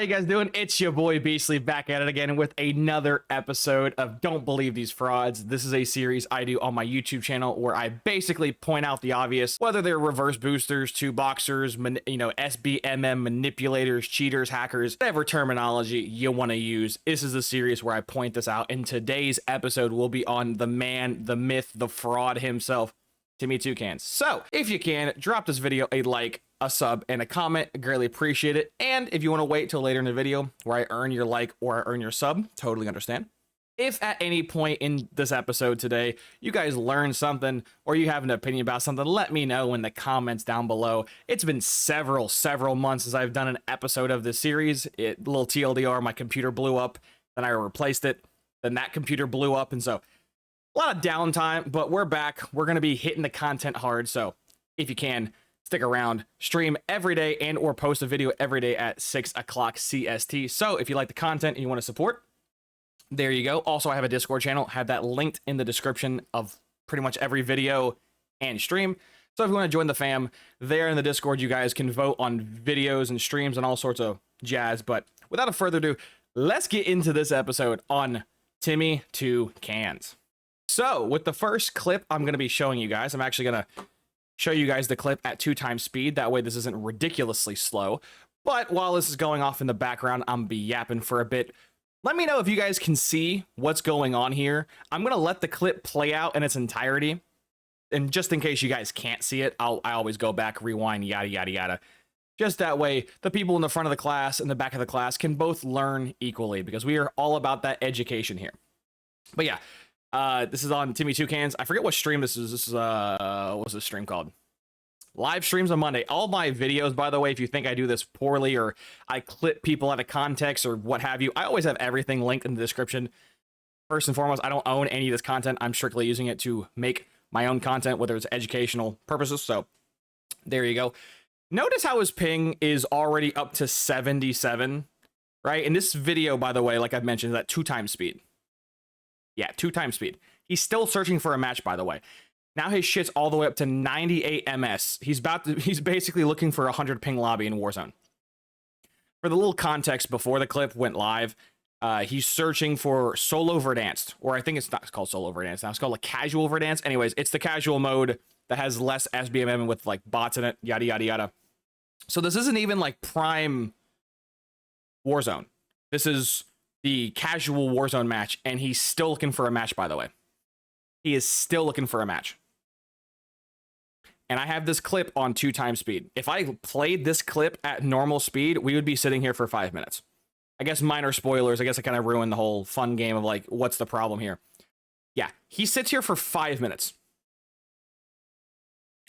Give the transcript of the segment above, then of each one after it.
you guys doing? It's your boy Beastly back at it again with another episode of Don't Believe These Frauds. This is a series I do on my YouTube channel where I basically point out the obvious, whether they're reverse boosters, two boxers, SBMM manipulators, cheaters, hackers, whatever terminology you want to use. This is a series where I point this out, and today's episode will be on the man, the myth, the fraud himself, Timmy2Cans. So if you can, drop this video a like, a sub, and a comment. I greatly appreciate it. And if you want to wait till later in the video where I earn your like or I earn your sub, totally understand. If at any point in this episode today you guys learn something or you have an opinion about something, let me know in the comments down below. It's been several months since I've done an episode of this series. Little TLDR, my computer blew up, then I replaced it, then that computer blew up, and so a lot of downtime, but we're back. We're going to be hitting the content hard, so if you can, stick around. Stream every day and or post a video every day at 6 o'clock CST. So if you like the content and you want to support, there you go. Also, I have a Discord channel. Have that linked in the description of pretty much every video and stream. So if you want to join the fam, there in the Discord, you guys can vote on videos and streams and all sorts of jazz. But without further ado, let's get into this episode on Timmy2Cans. So with the first clip I'm going to be showing you guys, I'm actually going to show you guys the clip at 2x speed. That way this isn't ridiculously slow. But while this is going off in the background, I'm gonna be yapping for a bit. Let me know if you guys can see what's going on here. I'm going to let the clip play out in its entirety. And just in case you guys can't see it, I always go back, rewind, yada, yada, yada. Just that way, the people in the front of the class and the back of the class can both learn equally, because we are all about that education here. But yeah. This is on Timmy2Cans. I forget what stream this is. This is, what's this stream called? Live streams on Monday. All my videos, by the way, if you think I do this poorly or I clip people out of context or what have you, I always have everything linked in the description. First and foremost, I don't own any of this content. I'm strictly using it to make my own content, whether it's educational purposes. So there you go. Notice how his ping is already up to 77, right? And this video, by the way, like I've mentioned, is at 2x speed. Yeah, 2x speed. He's still searching for a match, by the way. Now his shit's all the way up to 98 MS. He's basically looking for a 100 ping lobby in Warzone. For the little context before the clip went live, he's searching for solo Verdansk, or I think it's not called solo Verdansk now. It's called like casual Verdansk. Anyways, it's the casual mode that has less SBMM with like bots in it, yada, yada, yada. So this isn't even like prime Warzone. This is the casual Warzone match, and he's still looking for a match, by the way. He is still looking for a match. And I have this clip on 2x speed. If I played this clip at normal speed, we would be sitting here for 5 minutes. I guess minor spoilers. I guess I kind of ruined the whole fun game of like, what's the problem here? Yeah, he sits here for 5 minutes.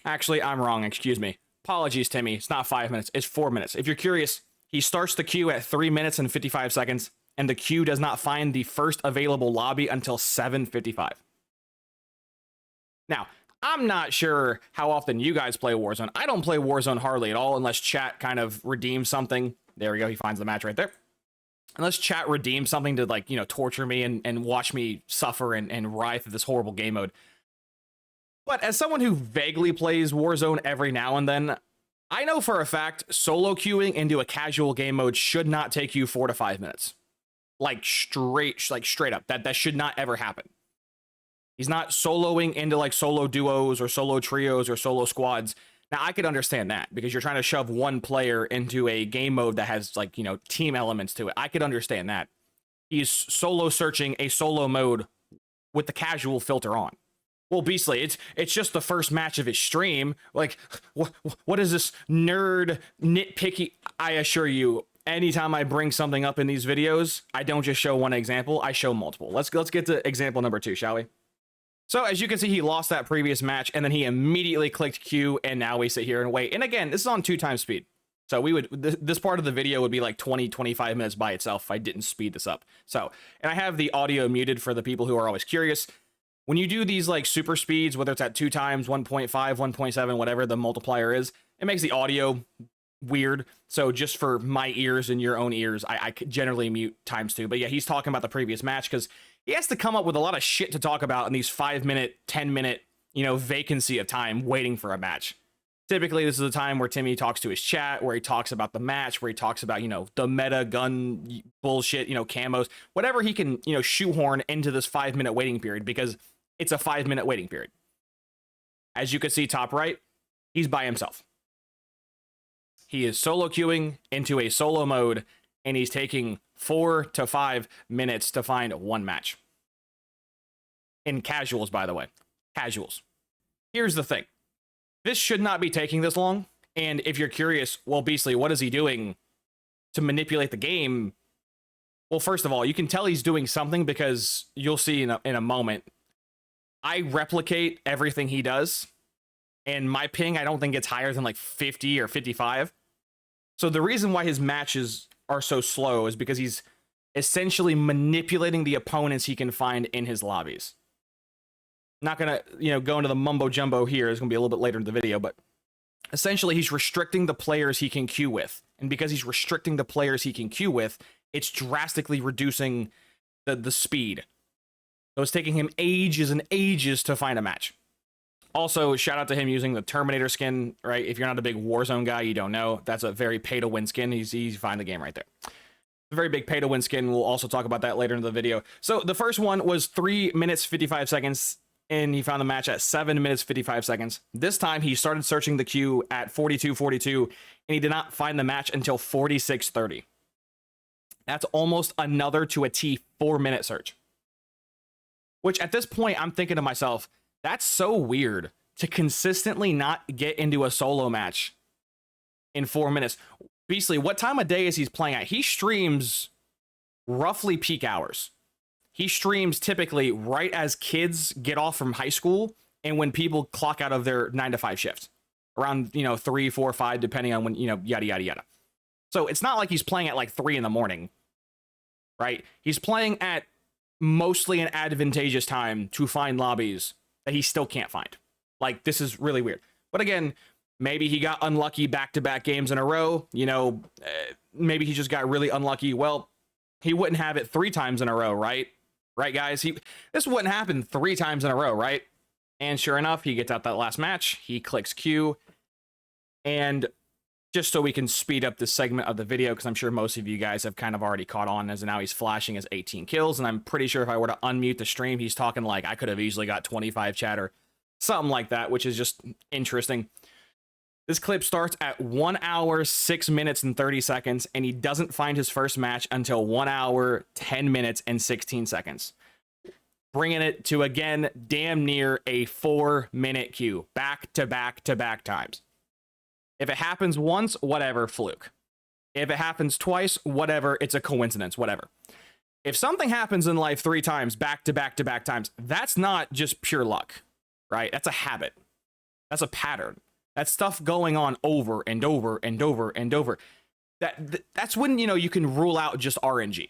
Actually, I'm wrong. Excuse me. Apologies, Timmy. It's not 5 minutes. It's 4 minutes. If you're curious, he starts the queue at 3 minutes and 55 seconds. And the queue does not find the first available lobby until 7:55. Now, I'm not sure how often you guys play Warzone. I don't play Warzone hardly at all unless chat kind of redeems something. There we go. He finds the match right there. Unless chat redeems something to, like, you know, torture me and watch me suffer and writhe through this horrible game mode. But as someone who vaguely plays Warzone every now and then, I know for a fact solo queuing into a casual game mode should not take you 4 to 5 minutes. Like straight up. That should not ever happen. He's not soloing into like solo duos or solo trios or solo squads. Now I could understand that because you're trying to shove one player into a game mode that has, like, you know, team elements to it. I could understand that. He's solo searching a solo mode with the casual filter on. Well, Beastly, it's just the first match of his stream. Like, what is this nerd nitpicky? I assure you, anytime I bring something up in these videos, I don't just show one example, I show multiple. Let's get to example number 2, shall we? So as you can see, he lost that previous match, and then he immediately clicked Q, and now we sit here and wait. And again, this is on 2x speed. So we would, this part of the video would be like 20-25 minutes by itself if I didn't speed this up. So, and I have the audio muted for the people who are always curious. When you do these like super speeds, whether it's at 2x, 1.5, 1.7, whatever the multiplier is, it makes the audio weird. So just for my ears and your own ears, I generally mute ×2. But yeah, he's talking about the previous match because he has to come up with a lot of shit to talk about in these 5 minute, 10 minute, you know, vacancy of time waiting for a match. Typically, this is a time where Timmy talks to his chat, where he talks about the match, where he talks about, you know, the meta gun bullshit, you know, camos, whatever he can, you know, shoehorn into this 5-minute waiting period, because it's a 5-minute waiting period. As you can see top right, he's by himself. He is solo queuing into a solo mode, and he's taking 4 to 5 minutes to find one match. In casuals, by the way. Casuals. Here's the thing. This should not be taking this long. And if you're curious, well, Beastly, what is he doing to manipulate the game? Well, first of all, you can tell he's doing something because you'll see in a moment. I replicate everything he does. And my ping, I don't think gets higher than like 50 or 55. So the reason why his matches are so slow is because he's essentially manipulating the opponents he can find in his lobbies. Not gonna, you know, go into the mumbo jumbo here. It's gonna be a little bit later in the video, but essentially he's restricting the players he can queue with. And because he's restricting the players he can queue with, it's drastically reducing the speed. So it's taking him ages and ages to find a match. Also, shout out to him using the Terminator skin, right? If you're not a big Warzone guy, you don't know. That's a very pay-to-win skin. He's find the game right there. A very big pay-to-win skin. We'll also talk about that later in the video. So the first one was 3 minutes, 55 seconds, and he found the match at 7 minutes, 55 seconds. This time, he started searching the queue at 42:42, and he did not find the match until 46:30. That's almost another to a T 4-minute search. Which, at this point, I'm thinking to myself, that's so weird to consistently not get into a solo match in 4 minutes. Beastly, what time of day is he playing at? He streams roughly peak hours. He streams typically right as kids get off from high school and when people clock out of their 9 to 5 shift. Around, you know, 3, 4, 5, depending on when, you know, yada, yada, yada. So it's not like he's playing at like 3 in the morning, right? He's playing at mostly an advantageous time to find lobbies that he still can't find. Like, this is really weird. But again, maybe he got unlucky back-to-back games in a row. You know, maybe he just got really unlucky. Well, he wouldn't have it 3 times in a row, right? Right, guys? This wouldn't happen 3 times in a row, right? And sure enough, he gets out that last match. He clicks Q. And just so we can speed up this segment of the video, because I'm sure most of you guys have kind of already caught on, as now he's flashing his 18 kills, and I'm pretty sure if I were to unmute the stream, he's talking like I could have easily got 25 chatter, something like that, which is just interesting. This clip starts at 1 hour, 6 minutes, and 30 seconds, and he doesn't find his first match until 1 hour, 10 minutes, and 16 seconds. Bringing it to, again, damn near a 4-minute queue, back-to-back-to-back times. If it happens once, whatever, fluke. If it happens twice, whatever, it's a coincidence, whatever. If something happens in life 3 times, back-to-back-to-back times, that's not just pure luck, right? That's a habit. That's a pattern. That's stuff going on over and over and over and over. That's when, you know, you can rule out just RNG,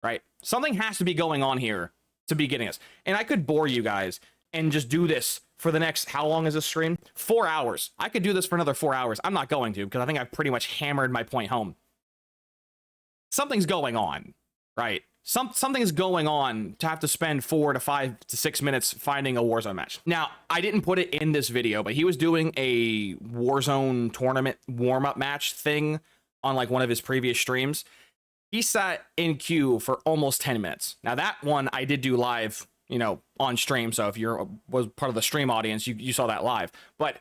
right? Something has to be going on here to be getting us. And I could bore you guys and just do this for the next, how long is this stream? 4 hours. I could do this for another 4 hours. I'm not going to, because I think I've pretty much hammered my point home. Something's going on, right? Something's going on to have to spend 4 to 5 to 6 minutes finding a Warzone match. Now, I didn't put it in this video, but he was doing a Warzone tournament warm-up match thing on like one of his previous streams. He sat in queue for almost 10 minutes. Now, that one I did do live, you know, on stream. So if was part of the stream audience, you saw that live. But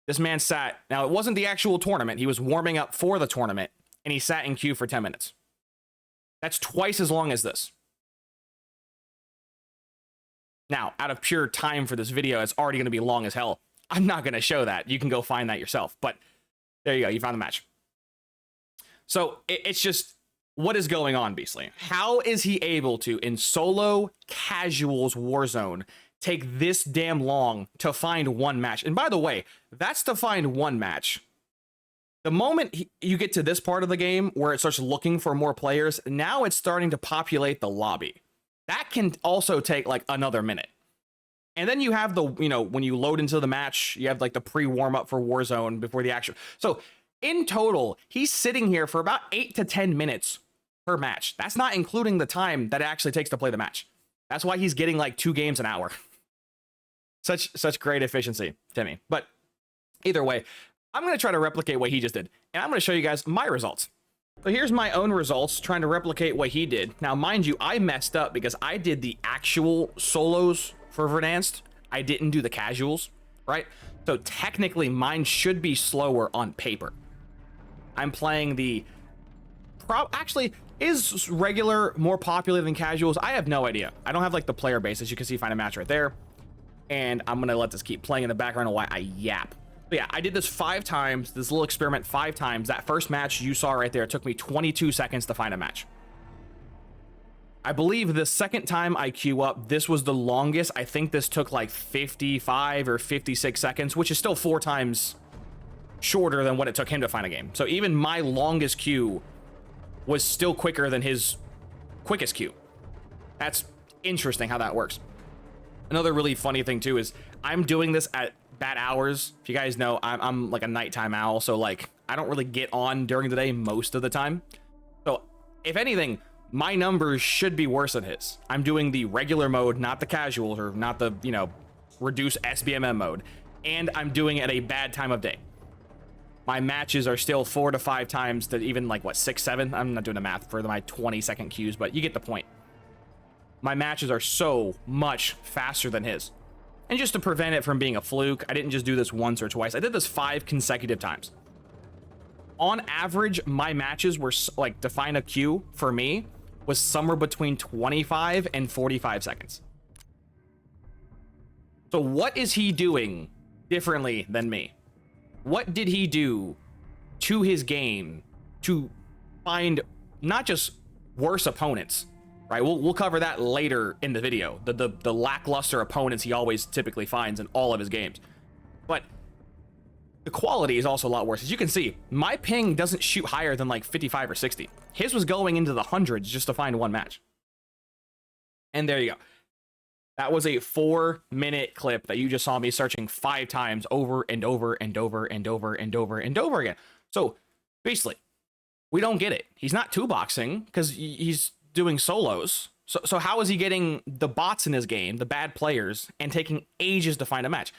this man sat, now it wasn't the actual tournament. He was warming up for the tournament, and he sat in queue for 10 minutes. That's twice as long as this. Now, out of pure time for this video, it's already going to be long as hell. I'm not going to show that. You can go find that yourself. But there you go. You found the match. So it's just, what is going on, Beastly? How is he able to, in solo casuals Warzone, take this damn long to find one match? And by the way, that's to find one match. The moment you get to this part of the game where it starts looking for more players, now it's starting to populate the lobby. That can also take like another minute. And then you have the, you know, when you load into the match, you have like the pre-warm up for Warzone before the action. So in total, he's sitting here for about 8 to 10 minutes per match. That's not including the time that it actually takes to play the match. That's why he's getting like 2 games an hour. Such great efficiency, Timmy. But Either way, I'm going to try to replicate what he just did, and I'm going to show you guys my results. So here's my own results trying to replicate what he did. Now, mind you, I messed up because I did the actual solos for Verdansk. I didn't do the casuals, right? So technically, mine should be slower on paper. I'm playing the... Actually, is regular more popular than casuals? I have no idea. I don't have, like, the player base. As you can see, find a match right there. And I'm going to let this keep playing in the background while I yap. But yeah, I did this 5 times, this little experiment 5 times. That first match you saw right there, it took me 22 seconds to find a match. I believe the second time I queue up, this was the longest. I think this took like 55 or 56 seconds, which is still 4 times shorter than what it took him to find a game. So even my longest queue was still quicker than his quickest queue. That's interesting how that works. Another really funny thing too is I'm doing this at bad hours. If you guys know, I'm like a nighttime owl, so like I don't really get on during the day most of the time. So if anything, my numbers should be worse than his. I'm doing the regular mode, not the casual, or not the, you know, reduce SBMM mode, and I'm doing it at a bad time of day. My matches are still 4 to 5 times to even like what, 6, 7. I'm not doing the math for my 20-second queues, but you get the point. My matches are so much faster than his. And just to prevent it from being a fluke, I didn't just do this once or twice. I did this 5 consecutive times. On average, my matches were like, to find a queue for me was somewhere between 25 and 45 seconds. So what is he doing differently than me? What did he do to his game to find not just worse opponents, right? We'll cover that later in the video. The lackluster opponents he always typically finds in all of his games. But the quality is also a lot worse. As you can see, my ping doesn't shoot higher than like 55 or 60. His was going into the hundreds just to find one match. And there you go. That was a 4-minute clip that you just saw me searching 5 times over and over and over and over and over and over again. So basically, we don't get it. He's not 2-boxing because he's doing solos. So how is he getting the bots in his game, the bad players, and taking ages to find a match?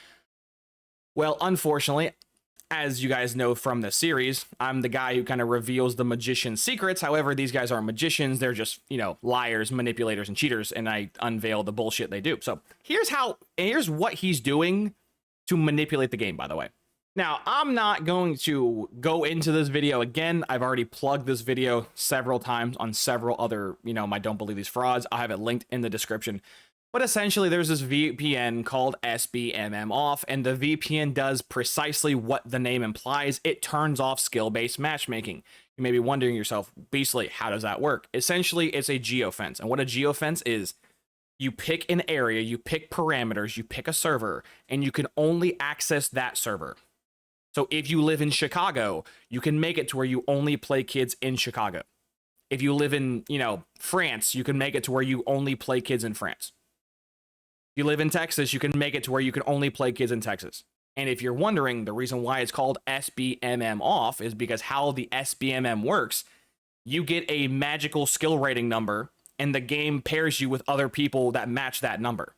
Well, unfortunately, as you guys know from the series, I'm the guy who kind of reveals the magician's secrets. However, these guys aren't magicians. They're just, you know, liars, manipulators, and cheaters, and I unveil the bullshit they do. So here's what he's doing to manipulate the game, by the way. Now, I'm not going to go into this video again. I've already plugged this video several times on several other, you know, my Don't Believe These Frauds. I'll have it linked in the description. But essentially, there's this VPN called SBMM off, and the VPN does precisely what the name implies. It turns off skill-based matchmaking. You may be wondering yourself, basically, how does that work? Essentially, it's a geofence. And what a geofence is, you pick an area, you pick parameters, you pick a server, and you can only access that server. So if you live in Chicago, you can make it to where you only play kids in Chicago. If you live in, you know, France, you can make it to where you only play kids in France. If you live in Texas, you can make it to where you can only play kids in Texas. And if you're wondering, the reason why it's called SBMM off is because how the SBMM works, you get a magical skill rating number, and the game pairs you with other people that match that number.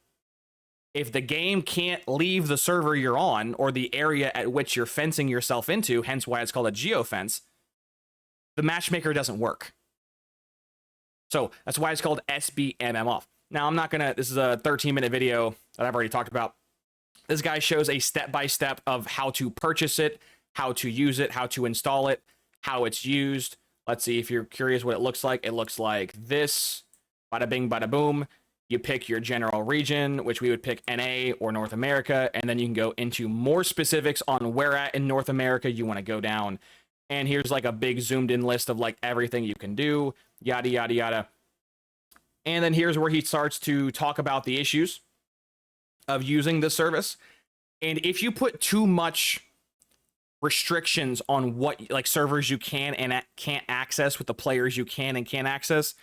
If the game can't leave the server you're on or the area at which you're fencing yourself into, hence why it's called a geofence, the matchmaker doesn't work. So that's why it's called SBMM off. Now, I'm not gonna, this is a 13-minute video that I've already talked about. This guy shows a step-by-step of how to purchase it, how to use it, how to install it, how it's used. Let's see if you're curious what it looks like. It looks like this. Bada bing, bada boom. You pick your general region, which we would pick NA or North America, and then you can go into more specifics on where at in North America you want to go down. And here's like a big zoomed in list of like everything you can do, yada, yada, yada. And then here's where he starts to talk about the issues of using this service. And if you put too much restrictions on what like servers you can and can't access with the players you can and can't access,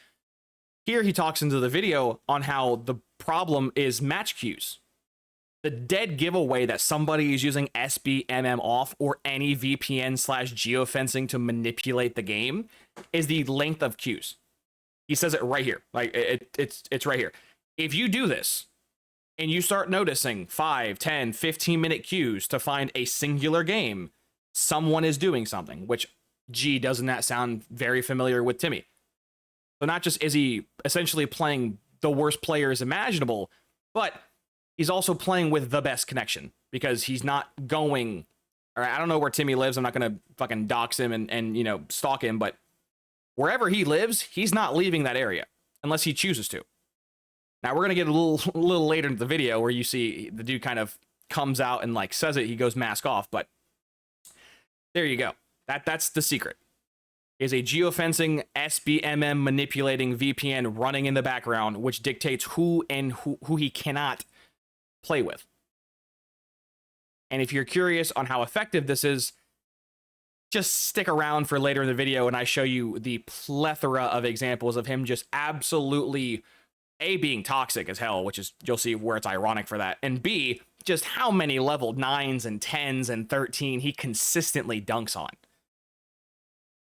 here he talks into the video on how the problem is match queues. The dead giveaway that somebody is using SBMM off or any VPN/geofencing to manipulate the game is the length of queues. He says it right here. Like it's right here. If you do this and you start noticing 5, 10, 15-minute queues to find a singular game, someone is doing something, which, gee, doesn't that sound very familiar with Timmy? So not just is he essentially playing the worst players imaginable, but he's also playing with the best connection, because he's not going, or I don't know where Timmy lives. I'm not going to fucking dox him and, you know, stalk him, but wherever he lives, he's not leaving that area unless he chooses to. Now we're going to get a little later into the video where you see the dude kind of comes out and like says it, he goes mask off, but there you go. That's the secret. Is a geofencing SBMM manipulating VPN running in the background, which dictates who he cannot play with. And if you're curious on how effective this is, just stick around for later in the video and I show you the plethora of examples of him just absolutely, A, being toxic as hell, which is, you'll see where it's ironic for that, and B, just how many level 9s and 10s and 13 he consistently dunks on.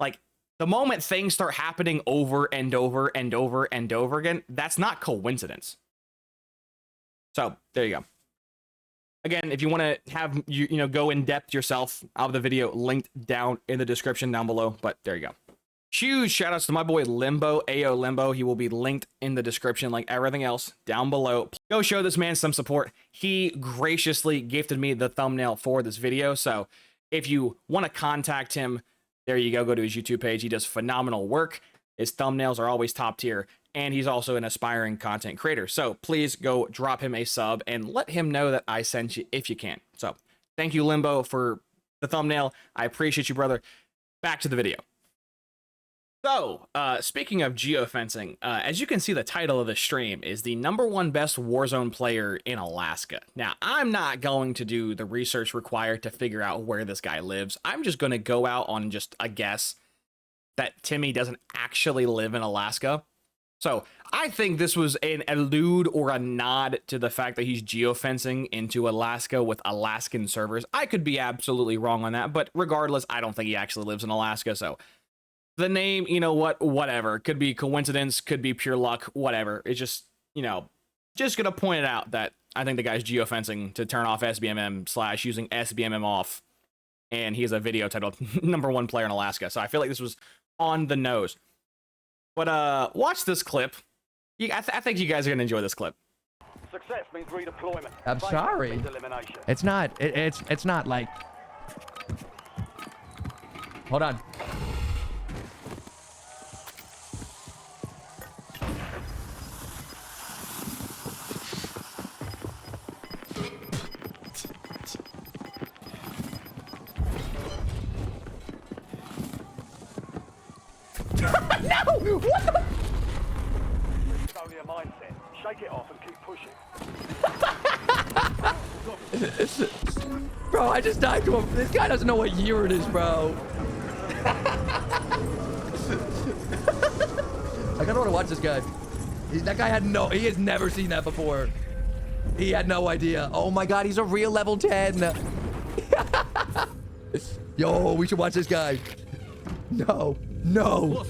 Like, the moment things start happening over and over and over and over again, that's not coincidence. So, there you go. Again, if you want to have, you know, go in depth yourself, I'll have the video linked down in the description down below, but there you go. Huge shout outs to my boy Limbo, AO Limbo. He will be linked in the description like everything else down below. Go show this man some support. He graciously gifted me the thumbnail for this video. So if you want to contact him, there you go. Go to his YouTube page. He does phenomenal work. His thumbnails are always top tier. And he's also an aspiring content creator. So please go drop him a sub and let him know that I sent you if you can. So thank you, Limbo, for the thumbnail. I appreciate you, brother. Back to the video. So, speaking of geofencing, as you can see, the title of the stream is the #1 best Warzone player in Alaska. Now, I'm not going to do the research required to figure out where this guy lives. I'm just going to go out on just a guess that Timmy doesn't actually live in Alaska. So, I think this was an allude or a nod to the fact that he's geofencing into Alaska with Alaskan servers. I could be absolutely wrong on that, but regardless, I don't think he actually lives in Alaska, so the name, you know what, whatever. Could be coincidence, could be pure luck, whatever. It's just, you know, just gonna point it out that I think the guy's geofencing to turn off SBMM / using SBMM off. And he has a video titled #1 player in Alaska. So I feel like this was on the nose. But watch this clip. I think you guys are gonna enjoy this clip. Success means redeployment. I'm sorry. It's not. It's not like. Hold on. No! What the? It's only a mindset. Shake it off and keep pushing. Bro, I just died to him. This guy doesn't know what year it is, bro. I gotta want to watch this guy. That guy had no, he has never seen that before. He had no idea. Oh my God, he's a real level 10. Yo, we should watch this guy. No, no,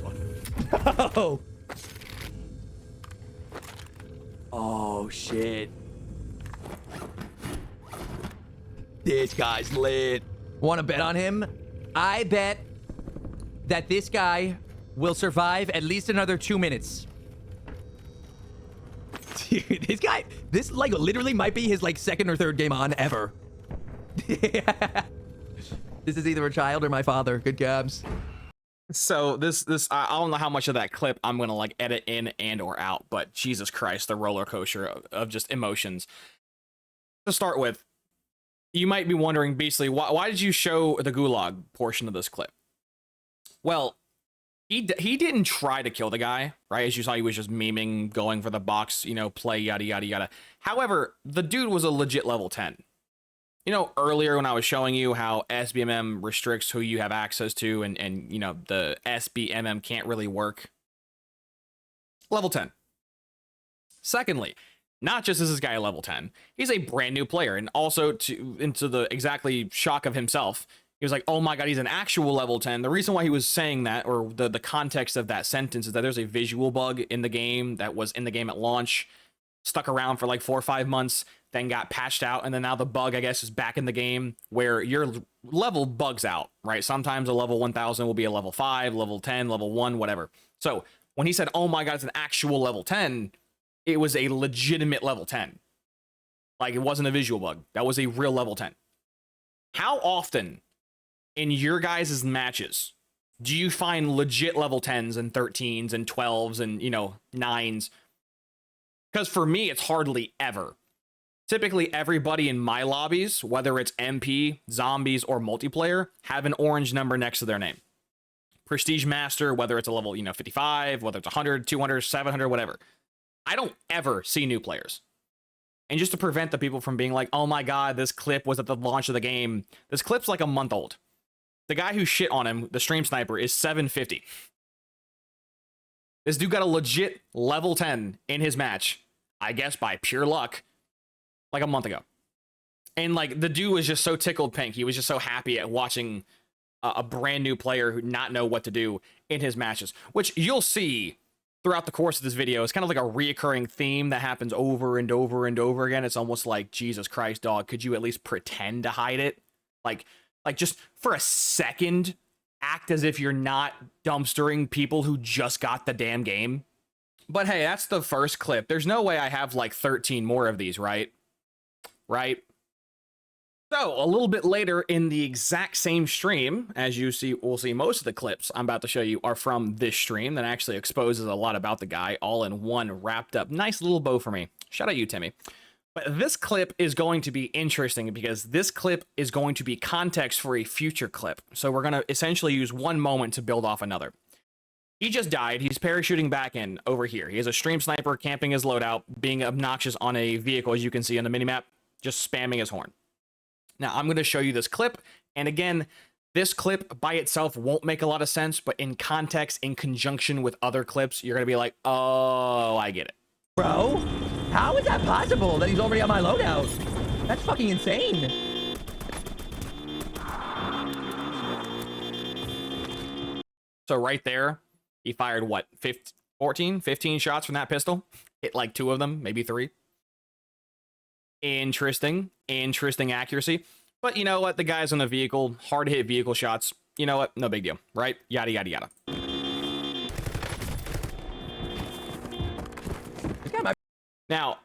no. Oh shit. This guy's lit. Want to bet on him? I bet that this guy will survive at least another 2 minutes. Dude, this like literally might be his like second or third game on ever. This is either a child or my father. Good cabs. So this I don't know how much of that clip I'm gonna like edit in and or out, but Jesus Christ, the roller coaster of just emotions. To start with, you might be wondering basically why did you show the gulag portion of this clip? Well, he didn't try to kill the guy, right? As you saw, he was just memeing, going for the box, you know, play, yada yada yada. However, the dude was a legit level 10. You know, earlier when I was showing you how SBMM restricts who you have access to and you know, the SBMM can't really work. Level 10. Secondly, not just is this guy a level 10, he's a brand new player. And also into the exactly shock of himself, he was like, oh my God, he's an actual level 10. The reason why he was saying that, or the context of that sentence, is that there's a visual bug in the game that was in the game at launch. stuck around for like 4 or 5 months, then got patched out, and then now the bug, I guess, is back in the game where your level bugs out, right? Sometimes a level 1000 will be a level 5, level 10, level 1, whatever. So when he said, oh my god, it's an actual level 10, it was a legitimate level 10. Like, it wasn't a visual bug. That was a real level 10. How often in your guys' matches do you find legit level 10s and 13s and 12s and, you know, 9s? Because for me, it's hardly ever. Typically, everybody in my lobbies, whether it's MP, zombies, or multiplayer, have an orange number next to their name. Prestige Master, whether it's a level, you know, 55, whether it's 100, 200, 700, whatever. I don't ever see new players. And just to prevent the people from being like, oh my god, this clip was at the launch of the game. This clip's like a month old. The guy who shit on him, the stream sniper, is 750. This dude got a legit level 10 in his match, I guess by pure luck, like a month ago. And like, the dude was just so tickled pink. He was just so happy at watching a brand new player who not know what to do in his matches, which you'll see throughout the course of this video. It's kind of like a reoccurring theme that happens over and over and over again. It's almost like, Jesus Christ, dog, could you at least pretend to hide it? Like just for a second, act as if you're not dumpstering people who just got the damn game. But hey, that's the first clip. There's no way I have like 13 more of these, right? Right? So a little bit later in the exact same stream, as you see, we'll see most of the clips I'm about to show you are from this stream that actually exposes a lot about the guy all in one wrapped up. Nice little bow for me. Shout out you, Timmy. But this clip is going to be interesting because this clip is going to be context for a future clip. So we're going to essentially use one moment to build off another. He just died. He's parachuting back in over here. He has a stream sniper camping his loadout, being obnoxious on a vehicle, as you can see on the minimap, just spamming his horn. Now, I'm going to show you this clip. And again, this clip by itself won't make a lot of sense, but in context, in conjunction with other clips, you're going to be like, oh, I get it. Bro, how is that possible that he's already on my loadout? That's fucking insane. So right there, he fired what, 15 shots from that pistol? Hit like 2 of them, maybe 3. Interesting accuracy. But you know what? The guy's on the vehicle, hard hit vehicle shots. You know what? No big deal, right? Yada, yada, yada. Now,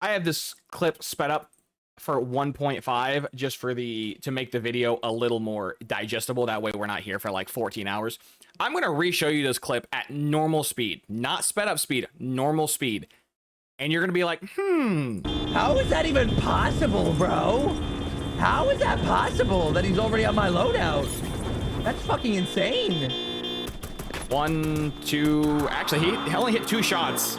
I have this clip sped up for 1.5 just for to make the video a little more digestible. That way we're not here for like 14 hours. I'm going to re-show you this clip at normal speed, not sped up speed, normal speed. And you're going to be like, how is that even possible, bro? How is that possible that he's already on my loadout? That's fucking insane. 1, 2, actually, he only hit 2 shots.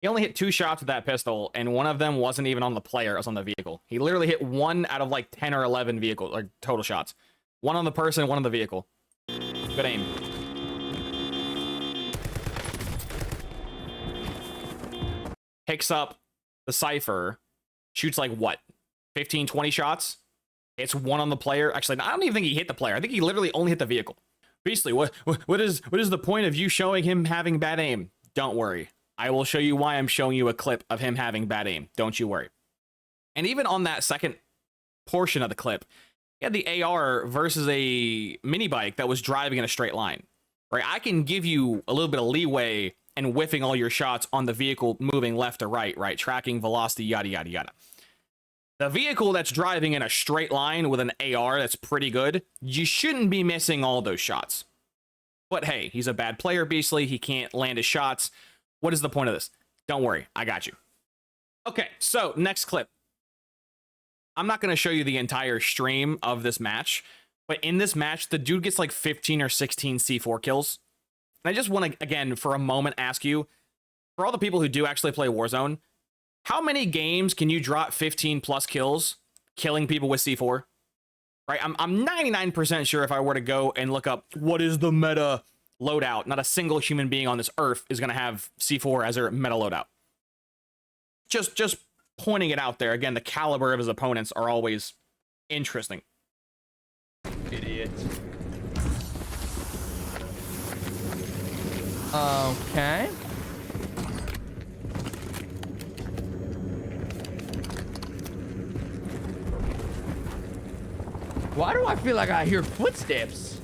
He only hit 2 shots with that pistol, and one of them wasn't even on the player, it was on the vehicle. He literally hit 1 out of like 10 or 11 vehicle, like total shots. 1 on the person, 1 on the vehicle. Good aim. Picks up the Cypher, shoots like what, 15, 20 shots? It's 1 on the player. Actually, I don't even think he hit the player. I think he literally only hit the vehicle. Beastly, what is the point of you showing him having bad aim? Don't worry. I will show you why I'm showing you a clip of him having bad aim. Don't you worry. And even on that second portion of the clip, he had the AR versus a mini bike that was driving in a straight line. Right? I can give you a little bit of leeway and whiffing all your shots on the vehicle moving left to right, right? Tracking, velocity, yada, yada, yada. The vehicle that's driving in a straight line with an AR that's pretty good, you shouldn't be missing all those shots. But hey, he's a bad player, Beastly. He can't land his shots. What is the point of this? Don't worry, I got you. Okay, so next clip. I'm not going to show you the entire stream of this match, but in this match, the dude gets like 15 or 16 C4 kills. And I just want to, again, for a moment, ask you, for all the people who do actually play Warzone, how many games can you drop 15 plus kills, killing people with C4? Right? I'm 99% sure if I were to go and look up what is the meta loadout, not a single human being on this earth is going to have C4 as their meta loadout. Just pointing it out there. Again, the caliber of his opponents are always interesting. Idiot. Okay. Why do I feel like I hear footsteps?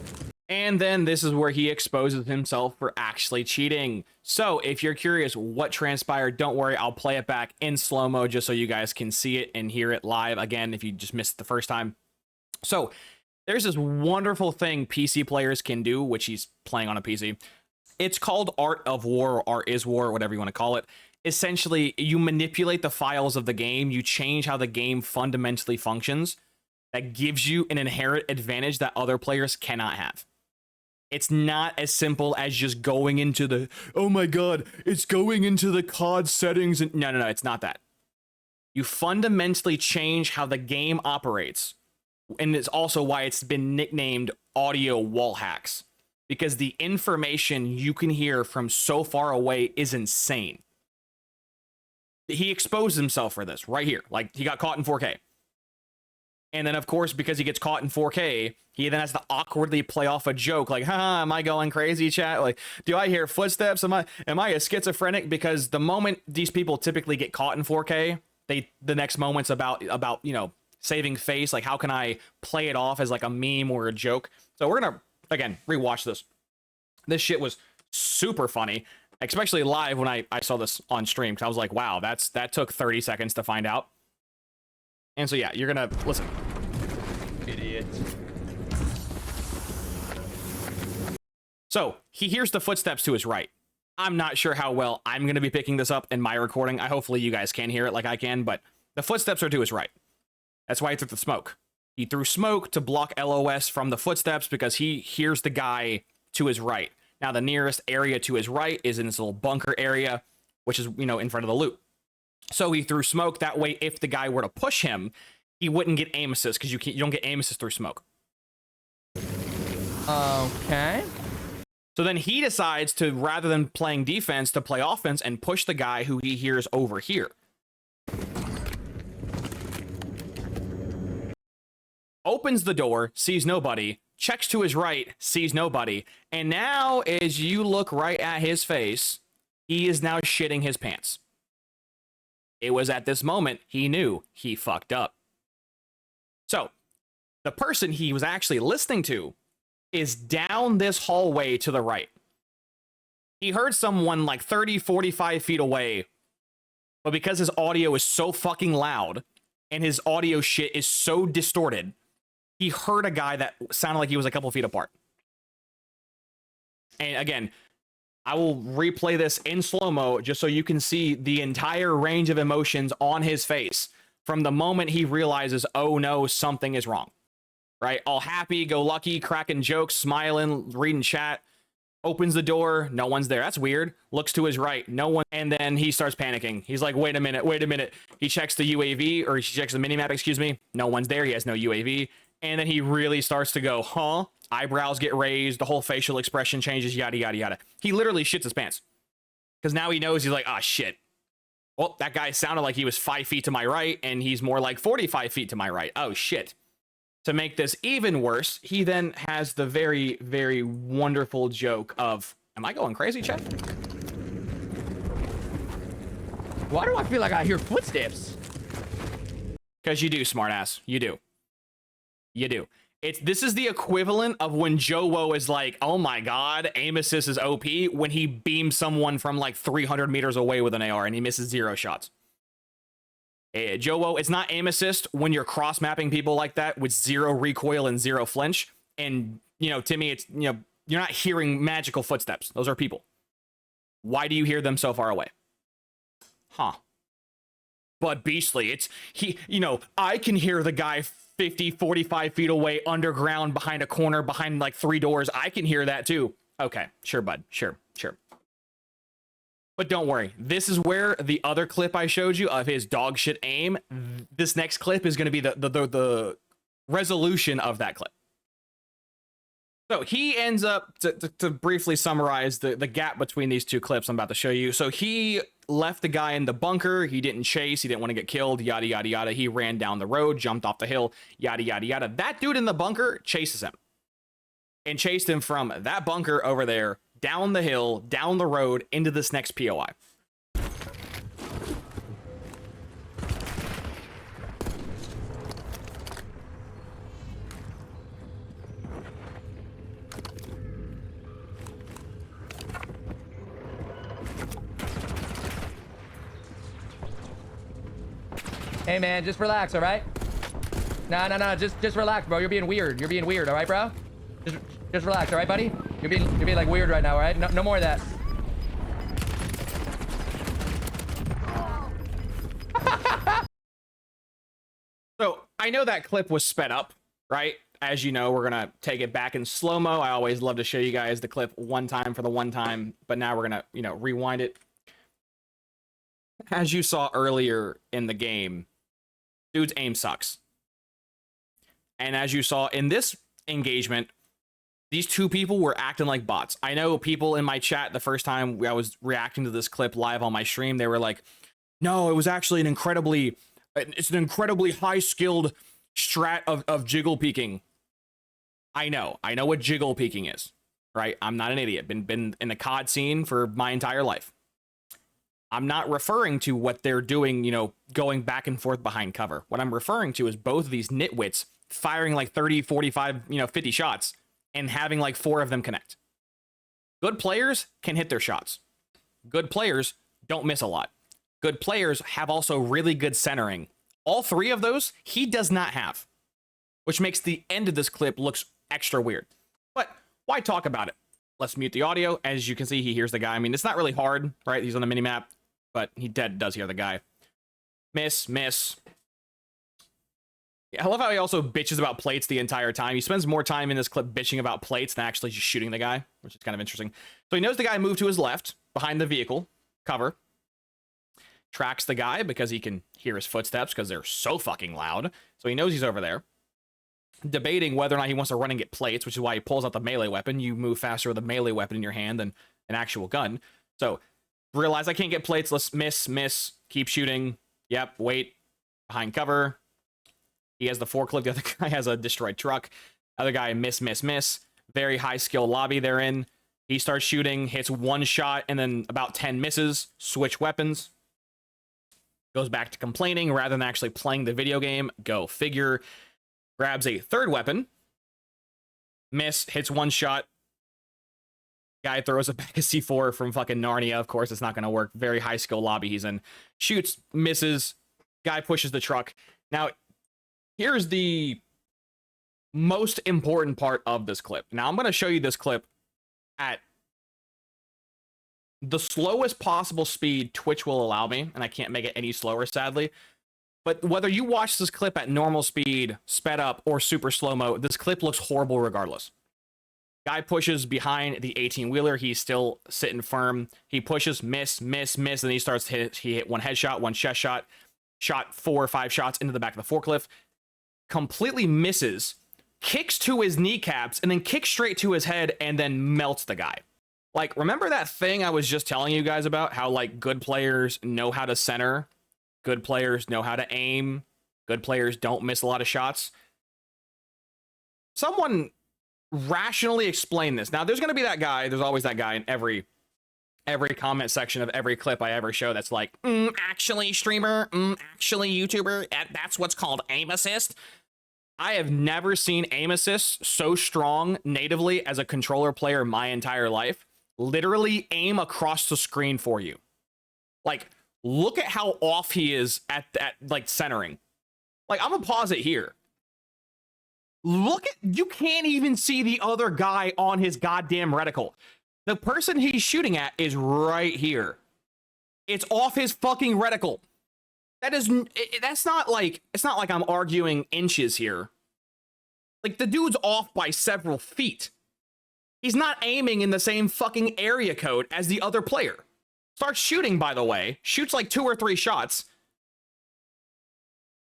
And then this is where he exposes himself for actually cheating. So if you're curious what transpired, don't worry, I'll play it back in slow-mo just so you guys can see it and hear it live again if you just missed it the first time. So there's this wonderful thing PC players can do, which he's playing on a PC. It's called Art of War or Art is War, whatever you want to call it. Essentially, you manipulate the files of the game, you change how the game fundamentally functions. That gives you an inherent advantage that other players cannot have. It's not as simple as just going into the, oh my god, it's going into the COD settings. And no, it's not that. You fundamentally change how the game operates. And it's also why it's been nicknamed audio wall hacks. Because the information you can hear from so far away is insane. He exposed himself for this right here. Like, he got caught in 4K. And then, of course, because he gets caught in 4K, he then has to awkwardly play off a joke like, haha, am I going crazy, chat? Like, do I hear footsteps? Am I a schizophrenic? Because the moment these people typically get caught in 4K, the next moment's about, you know, saving face. Like, how can I play it off as like a meme or a joke? So we're going to, again, rewatch this. This shit was super funny, especially live when I saw this on stream. Cause I was like, wow, that took 30 seconds to find out. And so, yeah, you're gonna listen. Idiot. So he hears the footsteps to his right. I'm not sure how well I'm gonna be picking this up in my recording. Hopefully you guys can hear it like I can, but the footsteps are to his right. That's why he threw the smoke. He threw smoke to block LOS from the footsteps because he hears the guy to his right. Now, the nearest area to his right is in this little bunker area, which is, you know, in front of the loot. So he threw smoke. That way, if the guy were to push him, he wouldn't get aim assist because you don't get aim assist through smoke. Okay. So then he decides to, rather than playing defense, to play offense and push the guy who he hears over here. Opens the door, sees nobody, checks to his right, sees nobody, and now as you look right at his face, he is now shitting his pants. It was at this moment he knew he fucked up. So, the person he was actually listening to is down this hallway to the right. He heard someone like 30, 45 feet away, but because his audio is so fucking loud and his audio shit is so distorted, he heard a guy that sounded like he was a couple feet apart. And again, I will replay this in slow-mo just so you can see the entire range of emotions on his face from the moment he realizes, oh no, something is wrong. Right? All happy, go lucky, cracking jokes, smiling, reading chat, opens the door, no one's there. That's weird. Looks to his right, no one. And then he starts panicking. He's like, wait a minute. He checks the UAV, or he checks the minimap, excuse me. No one's there. He has no UAV. And then he really starts to go, huh? Eyebrows get raised, the whole facial expression changes, yada, yada, yada. He literally shits his pants. Because now he knows, he's like, ah, shit. Well, that guy sounded like he was 5 feet to my right, and he's more like 45 feet to my right. Oh, shit. To make this even worse, he then has the very, very wonderful joke of, am I going crazy, chat? Why do I feel like I hear footsteps? Because you do, smartass. You do. You do. This is the equivalent of when Joe Woe is like, oh my god, aim assist is OP, when he beams someone from like 300 meters away with an AR and he misses 0 shots. Joe Woe, it's not aim assist when you're cross mapping people like that with 0 recoil and 0 flinch. And, you know, Timmy, it's, you know, you're not hearing magical footsteps. Those are people. Why do you hear them so far away? Huh. But Beastly, you know, I can hear the guy 50, 45 feet away underground behind a corner, behind like 3 doors. I can hear that too. Okay, sure, bud. Sure. But don't worry. This is where the other clip I showed you of his dog shit aim, this next clip is going to be the resolution of that clip. So he ends up, to briefly summarize the gap between these two clips I'm about to show you. So he left the guy in the bunker. He didn't chase. He didn't want to get killed, yada, yada, yada. He ran down the road, jumped off the hill, yada, yada, yada. That dude in the bunker chases him and chased him from that bunker over there, down the hill, down the road, into this next POI. Hey, man, just relax, all right? No, just relax, bro. You're being weird. You're being weird, all right, bro? Just relax, all right, buddy? You're being like weird right now, all right? No more of that. So I know that clip was sped up, right? As you know, we're gonna take it back in slow-mo. I always love to show you guys the clip one time for the one time, but now we're gonna, you know, rewind it. As you saw earlier in the game, dude's aim sucks. And as you saw in this engagement, these two people were acting like bots. I know people in my chat the first time I was reacting to this clip live on my stream, they were like, no, it was actually it's an incredibly high-skilled strat of jiggle peeking. I know what jiggle peeking is, right? I'm not an idiot. Been in the COD scene for my entire life. I'm not referring to what they're doing, you know, going back and forth behind cover. What I'm referring to is both of these nitwits firing like 30, 45, 50 shots and having like 4 of them connect. Good players can hit their shots. Good players don't miss a lot. Good players have also really good centering. All 3 of those he does not have, which makes the end of this clip looks extra weird. But why talk about it? Let's mute the audio. As you can see, he hears the guy. I mean, it's not really hard, right? He's on the minimap, but he does hear the guy. Miss. Yeah, I love how he also bitches about plates the entire time. He spends more time in this clip bitching about plates than actually just shooting the guy, which is kind of interesting. So he knows the guy moved to his left, behind the vehicle, cover. Tracks the guy because he can hear his footsteps because they're so fucking loud. So he knows he's over there. Debating whether or not he wants to run and get plates, which is why he pulls out the melee weapon. You move faster with a melee weapon in your hand than an actual gun. So realize I can't get plates. Let's miss, keep shooting. Yep, wait, behind cover. He has the forklift. The other guy has a destroyed truck. Other guy, miss. Very high skill lobby they're in. He starts shooting, hits 1 shot, and then about 10 misses. Switch weapons. Goes back to complaining rather than actually playing the video game. Go figure. Grabs a 3rd weapon. Miss, hits 1 shot. Guy throws a pack of C4 from fucking Narnia. Of course, it's not going to work. Very high skill lobby he's in. Shoots, misses. Guy pushes the truck. Now, here's the most important part of this clip. Now, I'm going to show you this clip at the slowest possible speed Twitch will allow me, and I can't make it any slower, sadly. But whether you watch this clip at normal speed, sped up, or super slow-mo, this clip looks horrible regardless. Guy pushes behind the 18-wheeler. He's still sitting firm. He pushes, miss, and then he starts he hit 1 headshot, 1 chest shot, shot 4 or 5 shots into the back of the forklift. Completely misses, kicks to his kneecaps, and then kicks straight to his head, and then melts the guy. Like, remember that thing I was just telling you guys about? How, like, good players know how to center, good players know how to aim, good players don't miss a lot of shots? Someone rationally explain this. Now, there's going to be that guy, there's always that guy in every comment section of every clip I ever show that's like, actually, streamer, actually, YouTuber, that's what's called aim assist. I have never seen aim assist so strong natively as a controller player my entire life. Literally aim across the screen for you. Like, look at how off he is at like centering. Like, I'm gonna pause it here. Look at, you can't even see the other guy on his goddamn reticle. The person he's shooting at is right here. It's off his fucking reticle. That's not like, it's not like I'm arguing inches here. Like, the dude's off by several feet. He's not aiming in the same fucking area code as the other player. Starts shooting, by the way. Shoots like 2 or 3 shots.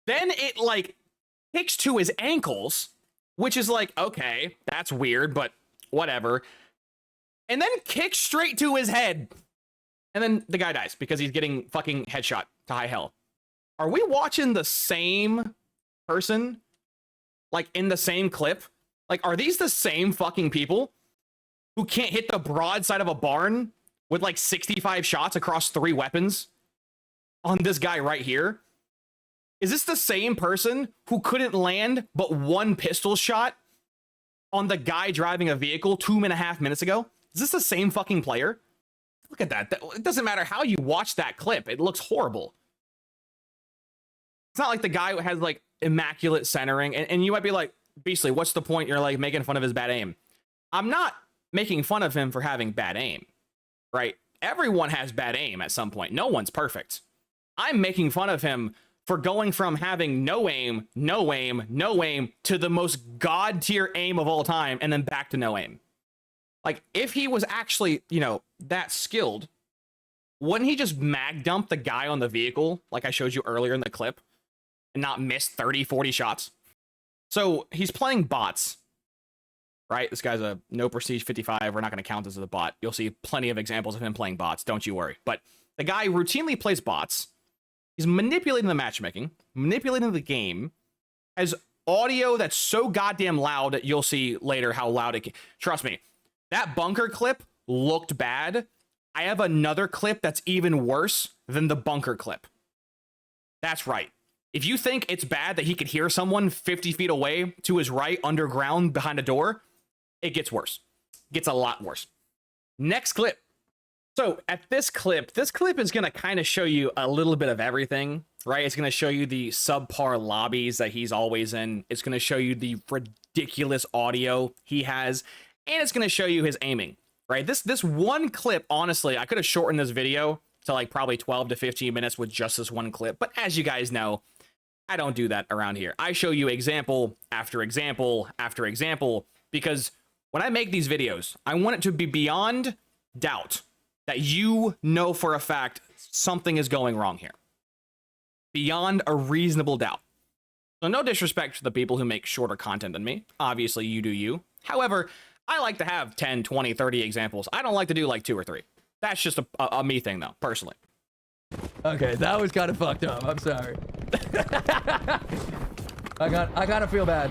Then it, like, kicks to his ankles, which is like, okay, that's weird, but whatever. And then kicks straight to his head. And then the guy dies because he's getting fucking headshot to high hell. Are we watching the same person? Like, in the same clip? Like, are these the same fucking people who can't hit the broadside of a barn with like 65 shots across 3 weapons on this guy right here? Is this the same person who couldn't land but 1 pistol shot on the guy driving a vehicle 2.5 minutes ago? Is this the same fucking player? Look at that. It doesn't matter how you watch that clip. It looks horrible. It's not like the guy has like immaculate centering, and you might be like, Beastly, what's the point? You're like making fun of his bad aim. I'm not making fun of him for having bad aim, right? Everyone has bad aim at some point. No one's perfect. I'm making fun of him for going from having no aim, no aim, no aim to the most god tier aim of all time and then back to no aim. Like, if he was actually, you know, that skilled, wouldn't he just mag dump the guy on the vehicle like I showed you earlier in the clip and not miss 30, 40 shots? So he's playing bots, right? This guy's a no prestige 55. We're not going to count this as a bot. You'll see plenty of examples of him playing bots. Don't you worry. But the guy routinely plays bots. He's manipulating the matchmaking, manipulating the game, has audio that's so goddamn loud that you'll see later how loud it can. Trust me, that bunker clip looked bad. I have another clip that's even worse than the bunker clip. That's right. If you think it's bad that he could hear someone 50 feet away to his right underground behind a door, it gets worse. It gets a lot worse. Next clip. So at this clip is going to kind of show you a little bit of everything, right? It's going to show you the subpar lobbies that he's always in. It's going to show you the ridiculous audio he has, and it's going to show you his aiming, right? This one clip, honestly, I could have shortened this video to like probably 12 to 15 minutes with just this one clip. But as you guys know, I don't do that around here. I show you example after example after example, because when I make these videos, I want it to be beyond doubt that you know for a fact something is going wrong here. Beyond a reasonable doubt. So no disrespect to the people who make shorter content than me. Obviously, you do you. However, I like to have 10, 20, 30 examples. I don't like to do like 2 or 3. That's just a me thing, though, personally. Okay, that was kind of fucked up. I'm sorry. I kind of feel bad.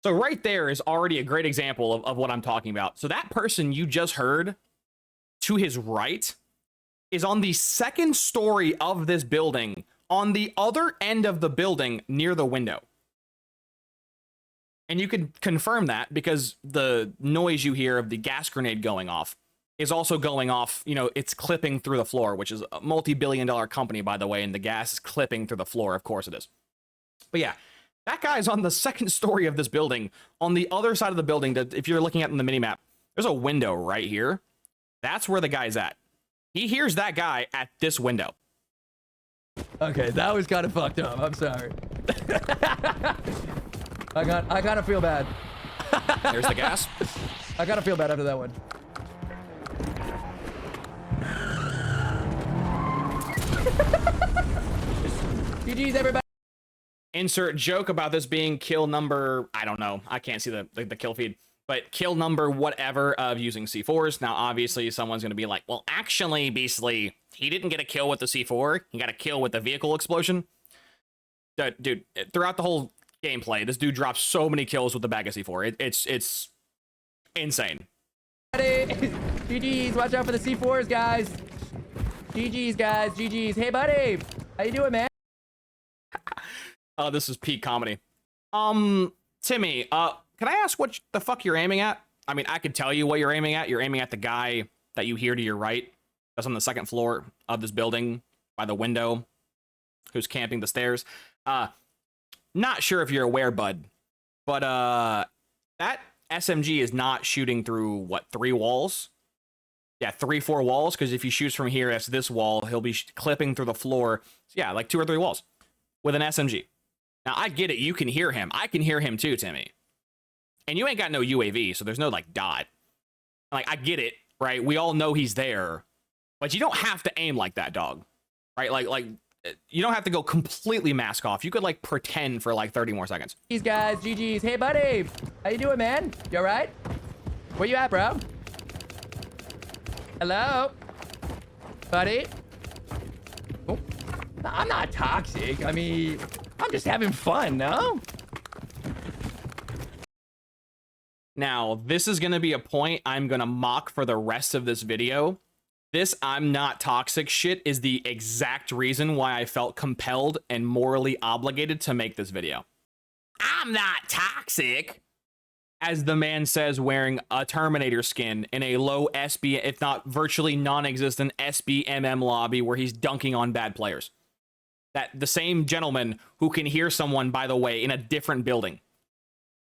So right there is already a great example of what I'm talking about. So that person you just heard to his right is on the second story of this building, on the other end of the building near the window. And you can confirm that because the noise you hear of the gas grenade going off is also going off, you know, it's clipping through the floor, which is a multi-billion-dollar company, by the way, and the gas is clipping through the floor. Of course it is. But yeah, that guy's on the second story of this building. On the other side of the building, that if you're looking at in the minimap, there's a window right here. That's where the guy's at. He hears that guy at this window. Okay, that was kind of fucked up. I'm sorry. I kind of feel bad. There's the gas. I kind of feel bad after that one. GG's, everybody. Insert joke about this being kill number, I don't know. I can't see the kill feed, but kill number whatever of using C4s. Now, obviously, someone's going to be like, well, actually, Beastly, he didn't get a kill with the C4. He got a kill with the vehicle explosion. Dude, throughout the whole gameplay, this dude drops so many kills with the bag of C4. It's insane. GG's, watch out for the C4s, guys. GG's, guys, GG's. Hey, buddy, how you doing, man? Oh, this is peak comedy. Timmy, can I ask what the fuck you're aiming at? I mean, I could tell you what you're aiming at. You're aiming at the guy that you hear to your right. That's on the second floor of this building by the window, who's camping the stairs. Not sure if you're aware, bud, but that SMG is not shooting through, what, 3 walls? Yeah, 3, 4 walls, because if he shoots from here, that's this wall, he'll be clipping through the floor. Yeah, like 2 or 3 walls with an SMG. Now, I get it. You can hear him. I can hear him too, Timmy. And you ain't got no UAV, so there's no, like, dot. Like, I get it, right? We all know he's there. But you don't have to aim like that, dog. Right? Like you don't have to go completely mask off. You could, like, pretend for, like, 30 more seconds. These guys, GG's. Hey, buddy. How you doing, man? You all right? Where you at, bro? Hello? Buddy? Oh. No, I'm not toxic. I mean, I'm just having fun, no? Now, this is going to be a point I'm going to mock for the rest of this video. This I'm not toxic shit is the exact reason why I felt compelled and morally obligated to make this video. I'm not toxic. as the man says, wearing a Terminator skin in a low SB, if not virtually non-existent SBMM lobby where he's dunking on bad players. That the same gentleman who can hear someone, by the way, in a different building.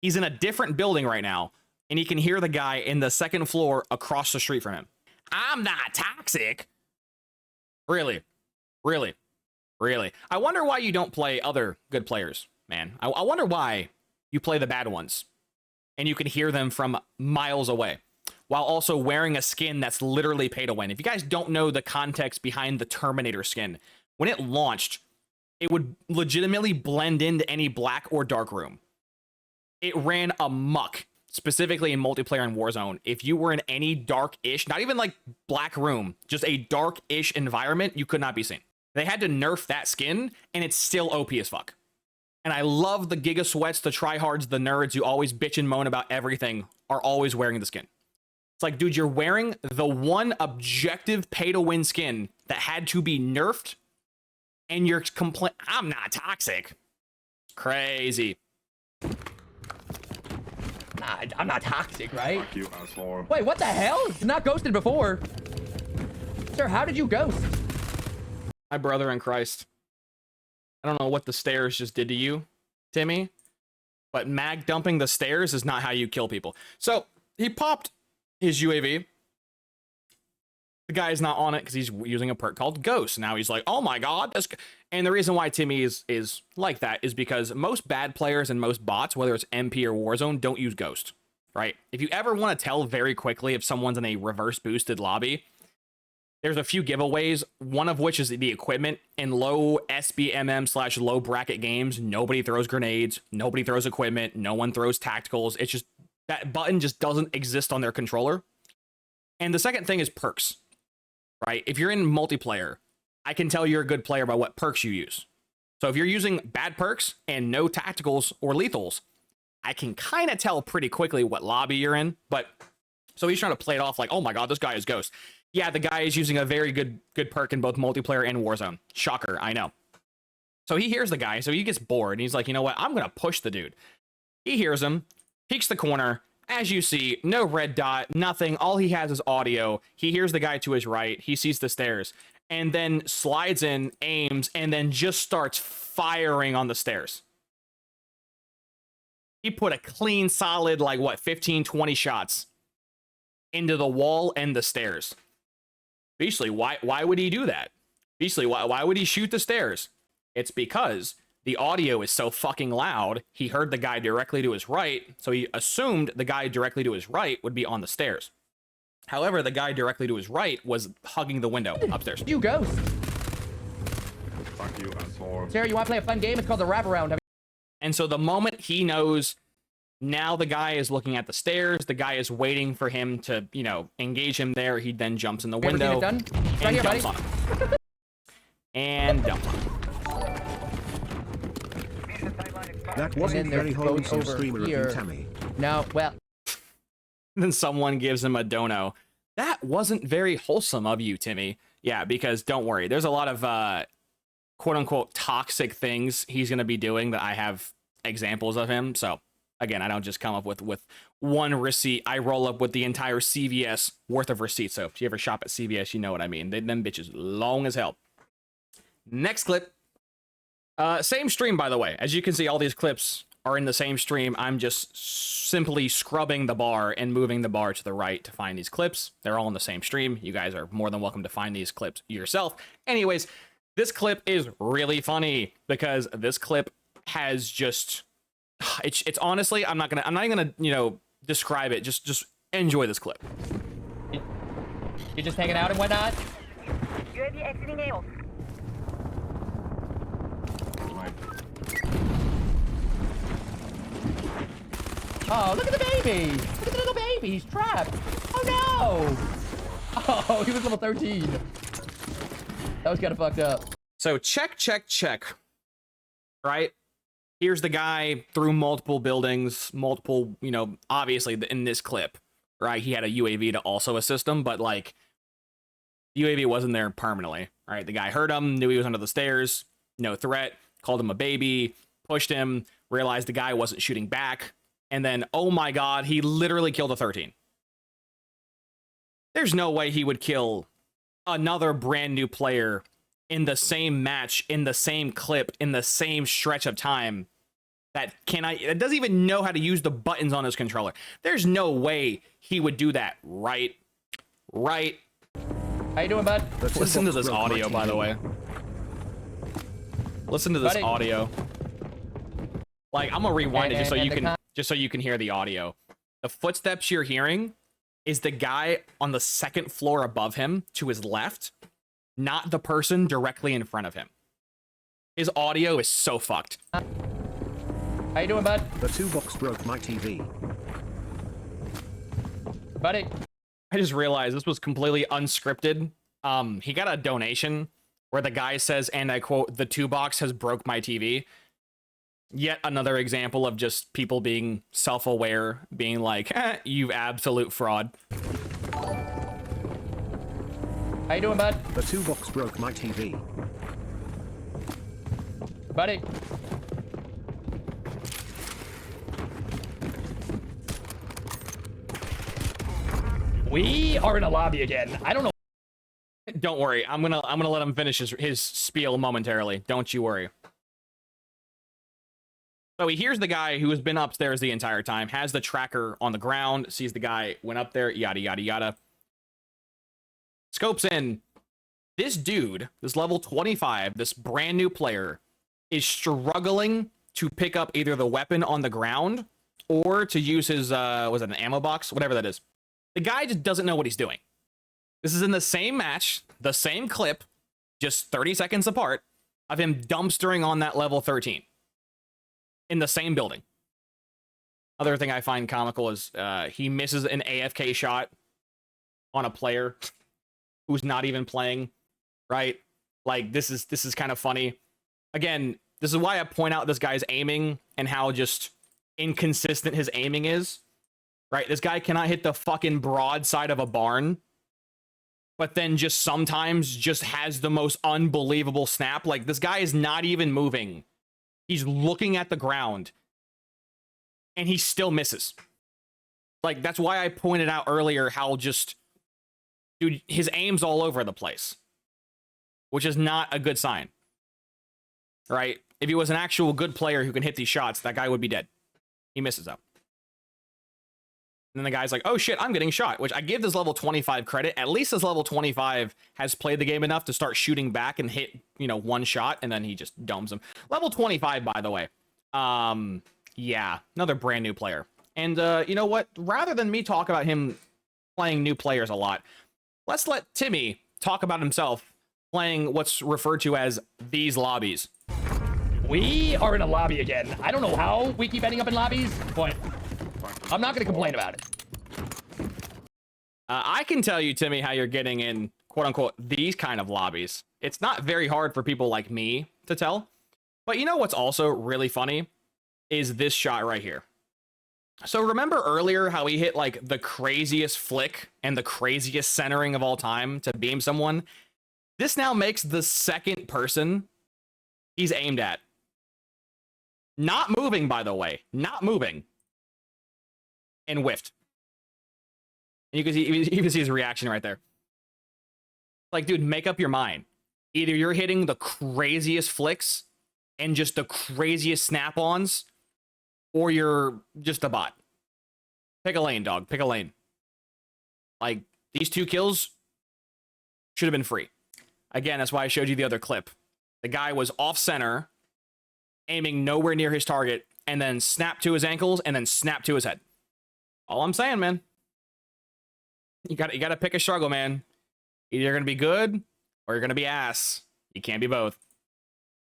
He's in a different building right now, and he can hear the guy in the second floor across the street from him. I'm not toxic. Really? Really? Really? I wonder why you don't play other good players, man. I wonder why you play the bad ones, and you can hear them from miles away, while also wearing a skin that's literally pay to win. If you guys don't know the context behind the Terminator skin, when it launched, it would legitimately blend into any black or dark room. It ran amok, specifically in multiplayer and Warzone. If you were in any dark-ish, not even like black room, just a dark-ish environment, you could not be seen. They had to nerf that skin, and it's still OP as fuck. And I love the Giga Sweats, the tryhards, the nerds who always bitch and moan about everything are always wearing the skin. It's like, dude, you're wearing the one objective pay-to-win skin that had to be nerfed, and you're I'm not toxic. Crazy. Nah, I'm not toxic, right? Fuck you, asshole. Wait, what the hell? It's not ghosted before. Sir, how did you ghost? My brother in Christ. I don't know what the stairs just did to you, Timmy, but mag dumping the stairs is not how you kill people. So he popped his UAV. The guy's not on it because he's using a perk called Ghost. Now he's like, oh my god. And the reason why Timmy is like that is because most bad players and most bots, whether it's MP or Warzone, don't use Ghost, right? If you ever want to tell very quickly if someone's in a reverse boosted lobby, there's a few giveaways, one of which is the equipment. In low SBMM / low bracket games, nobody throws grenades, nobody throws equipment, no one throws tacticals. It's just, that button just doesn't exist on their controller. And the second thing is perks, right? If you're in multiplayer, I can tell you're a good player by what perks you use. So if you're using bad perks and no tacticals or lethals, I can kind of tell pretty quickly what lobby you're in. But so he's trying to play it off like, oh my god, this guy is Ghost. Yeah, the guy is using a very good perk in both multiplayer and Warzone. Shocker, I know. So he hears the guy, so he gets bored, and he's like, you know what, I'm gonna push the dude. He hears him, peeks the corner. As you see, no red dot, nothing. All he has is audio. He hears the guy to his right. He sees the stairs, and then slides in, aims, and then just starts firing on the stairs. He put a clean, solid, like, what, 15, 20 shots into the wall and the stairs. Beastly, why would he do that? Beastly, why would he shoot the stairs? It's because the audio is so fucking loud, he heard the guy directly to his right, so he assumed the guy directly to his right would be on the stairs. However, the guy directly to his right was hugging the window upstairs. You ghost. Fuck you, asshole. Sarah, you want to play a fun game? It's called the wraparound. And so the moment he knows now the guy is looking at the stairs, the guy is waiting for him to, you know, engage him there. He then jumps in the window done? and Right here, dumps buddy. on him. And dumps on him. That wasn't And then very there's wholesome over streamer here. of Tammy. No, well, Then someone gives him a dono. That wasn't very wholesome of you, Timmy. Yeah, because don't worry, there's a lot of quote unquote toxic things he's going to be doing that I have examples of him. So again, I don't just come up with one receipt. I roll up with the entire CVS worth of receipts. So if you ever shop at CVS, you know what I mean. Them bitches long as hell. Next clip. Same stream, by the way. As you can see, all these clips are in the same stream. I'm just simply scrubbing the bar and moving the bar to the right to find these clips. They're all in the same stream. You guys are more than welcome to find these clips yourself. Anyways, this clip is really funny because this clip has just... It's honestly, I'm not even gonna, you know, describe it. Just enjoy this clip. you're just hanging out and whatnot. UAV exiting AO. Oh, look at the baby. Look at the little baby. He's trapped. Oh no. Oh, he was level 13. That was kind of fucked up. So check. Right? Here's the guy through multiple buildings, multiple, you know, obviously in this clip, right? He had a UAV to also assist him, but like the UAV wasn't there permanently, right? The guy heard him, knew he was under the stairs, no threat, called him a baby, pushed him, realized the guy wasn't shooting back, and then, oh my god, he literally killed a 13. There's no way he would kill another brand new player in the same match, in the same clip, in the same stretch of time that doesn't even know how to use the buttons on his controller. There's no way he would do that, right? Right? How you doing, bud? Listen to this audio, by the way. Listen to this audio. Like, I'm gonna rewind it just so you can hear the audio. The footsteps you're hearing is the guy on the second floor above him to his left, not the person directly in front of him. His audio is so fucked. How you doing, bud? The 2 box broke my TV. Buddy. I just realized this was completely unscripted. He got a donation where the guy says, and I quote, "The 2 box has broke my TV." Yet another example of just people being self-aware, being like, you absolute fraud. How you doing, bud? The 2 box broke my TV. Buddy. We are in a lobby again. I don't know. Don't worry. I'm gonna let him finish his spiel momentarily. Don't you worry. So he hears the guy who has been upstairs the entire time, has the tracker on the ground, sees the guy went up there, yada, yada, yada. Scopes in. This dude, this level 25, this brand new player, is struggling to pick up either the weapon on the ground or to use his, was it an ammo box? Whatever that is. The guy just doesn't know what he's doing. This is in the same match, the same clip, just 30 seconds apart, of him dumpstering on that level 13. In the same building. Other thing I find comical is he misses an AFK shot on a player who's not even playing, right? Like, this is kind of funny. Again, this is why I point out this guy's aiming and how just inconsistent his aiming is, right? This guy cannot hit the fucking broadside of a barn, but then just sometimes just has the most unbelievable snap. Like, this guy is not even moving. He's looking at the ground, and he still misses. Like, that's why I pointed out earlier how just, dude, his aim's all over the place, which is not a good sign, right? If he was an actual good player who can hit these shots, that guy would be dead. He misses up. And then the guy's like, oh shit, I'm getting shot, which I give this level 25 credit. At least this level 25 has played the game enough to start shooting back and hit, you know, one shot, and then he just domes him. Level 25, by the way. Yeah, another brand new player. And you know what? Rather than me talk about him playing new players a lot, let's let Timmy talk about himself playing what's referred to as these lobbies. We are in a lobby again. I don't know how we keep ending up in lobbies, but I'm not going to complain about it. I can tell you, Timmy, how you're getting in, quote-unquote, these kind of lobbies. It's not very hard for people like me to tell. But you know what's also really funny? Is this shot right here. So remember earlier how he hit, like, the craziest flick and the craziest centering of all time to beam someone? This now makes the second person he's aimed at. Not moving, by the way. Not moving. And whiffed. And you can see his reaction right there. Like, dude, make up your mind. Either you're hitting the craziest flicks and just the craziest snap-ons, or you're just a bot. Pick a lane, dog. Pick a lane. Like, these 2 kills should have been free. Again, that's why I showed you the other clip. The guy was off-center, aiming nowhere near his target, and then snapped to his ankles, and then snapped to his head. All I'm saying, man. You gotta pick a struggle, man. Either you're gonna be good or you're gonna be ass. You can't be both.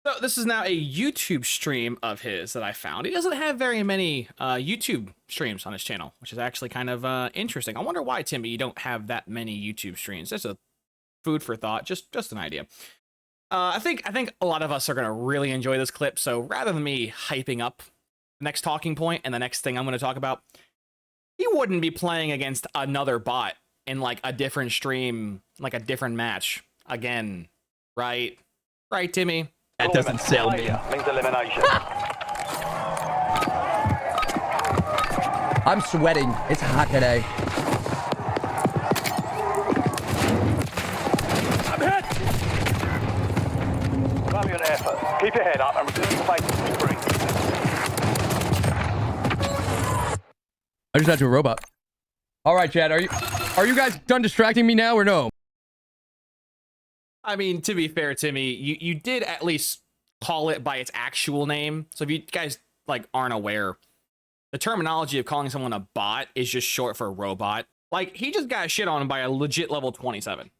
So this is now a YouTube stream of his that I found. He doesn't have very many YouTube streams on his channel, which is actually kind of interesting. I wonder why, Timmy, you don't have that many YouTube streams. That's a food for thought. Just an idea. I think a lot of us are gonna really enjoy this clip. So rather than me hyping up the next talking point and the next thing I'm gonna talk about, he wouldn't be playing against another bot in, like, a different stream, like a different match again, right? Right, Timmy? That doesn't sell me. Means elimination. I'm sweating. It's hot today. I'm hit! Valiant effort. Keep your head up and return to base free. I just had to a robot. All right, Chad. Are you guys done distracting me now or no? I mean, to be fair, Timmy, you did at least call it by its actual name. So if you guys like aren't aware, the terminology of calling someone a bot is just short for robot. Like, he just got shit on by a legit level 27.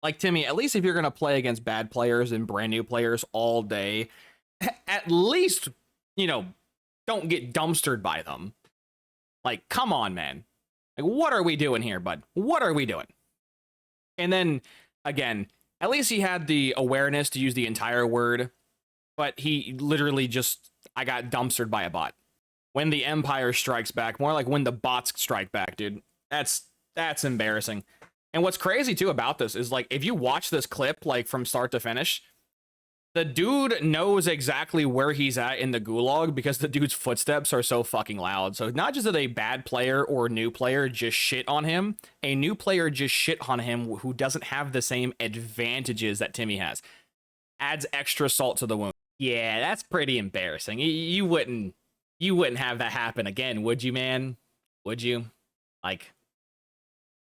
Like, Timmy, at least if you're gonna play against bad players and brand new players all day, at least, you know, don't get dumpstered by them. Like, come on, man. Like, what are we doing here, bud? What are we doing? And then, again, at least he had the awareness to use the entire word, but he literally just, I got dumpstered by a bot. When the Empire strikes back, more like when the bots strike back, dude. That's embarrassing. And what's crazy, too, about this is, like, if you watch this clip, like, from start to finish, the dude knows exactly where he's at in the gulag because the dude's footsteps are so fucking loud. So not just that a bad player or new player just shit on him, a new player just shit on him who doesn't have the same advantages that Timmy has. Adds extra salt to the wound. Yeah, that's pretty embarrassing. You wouldn't have that happen again, would you, man? Would you? Like,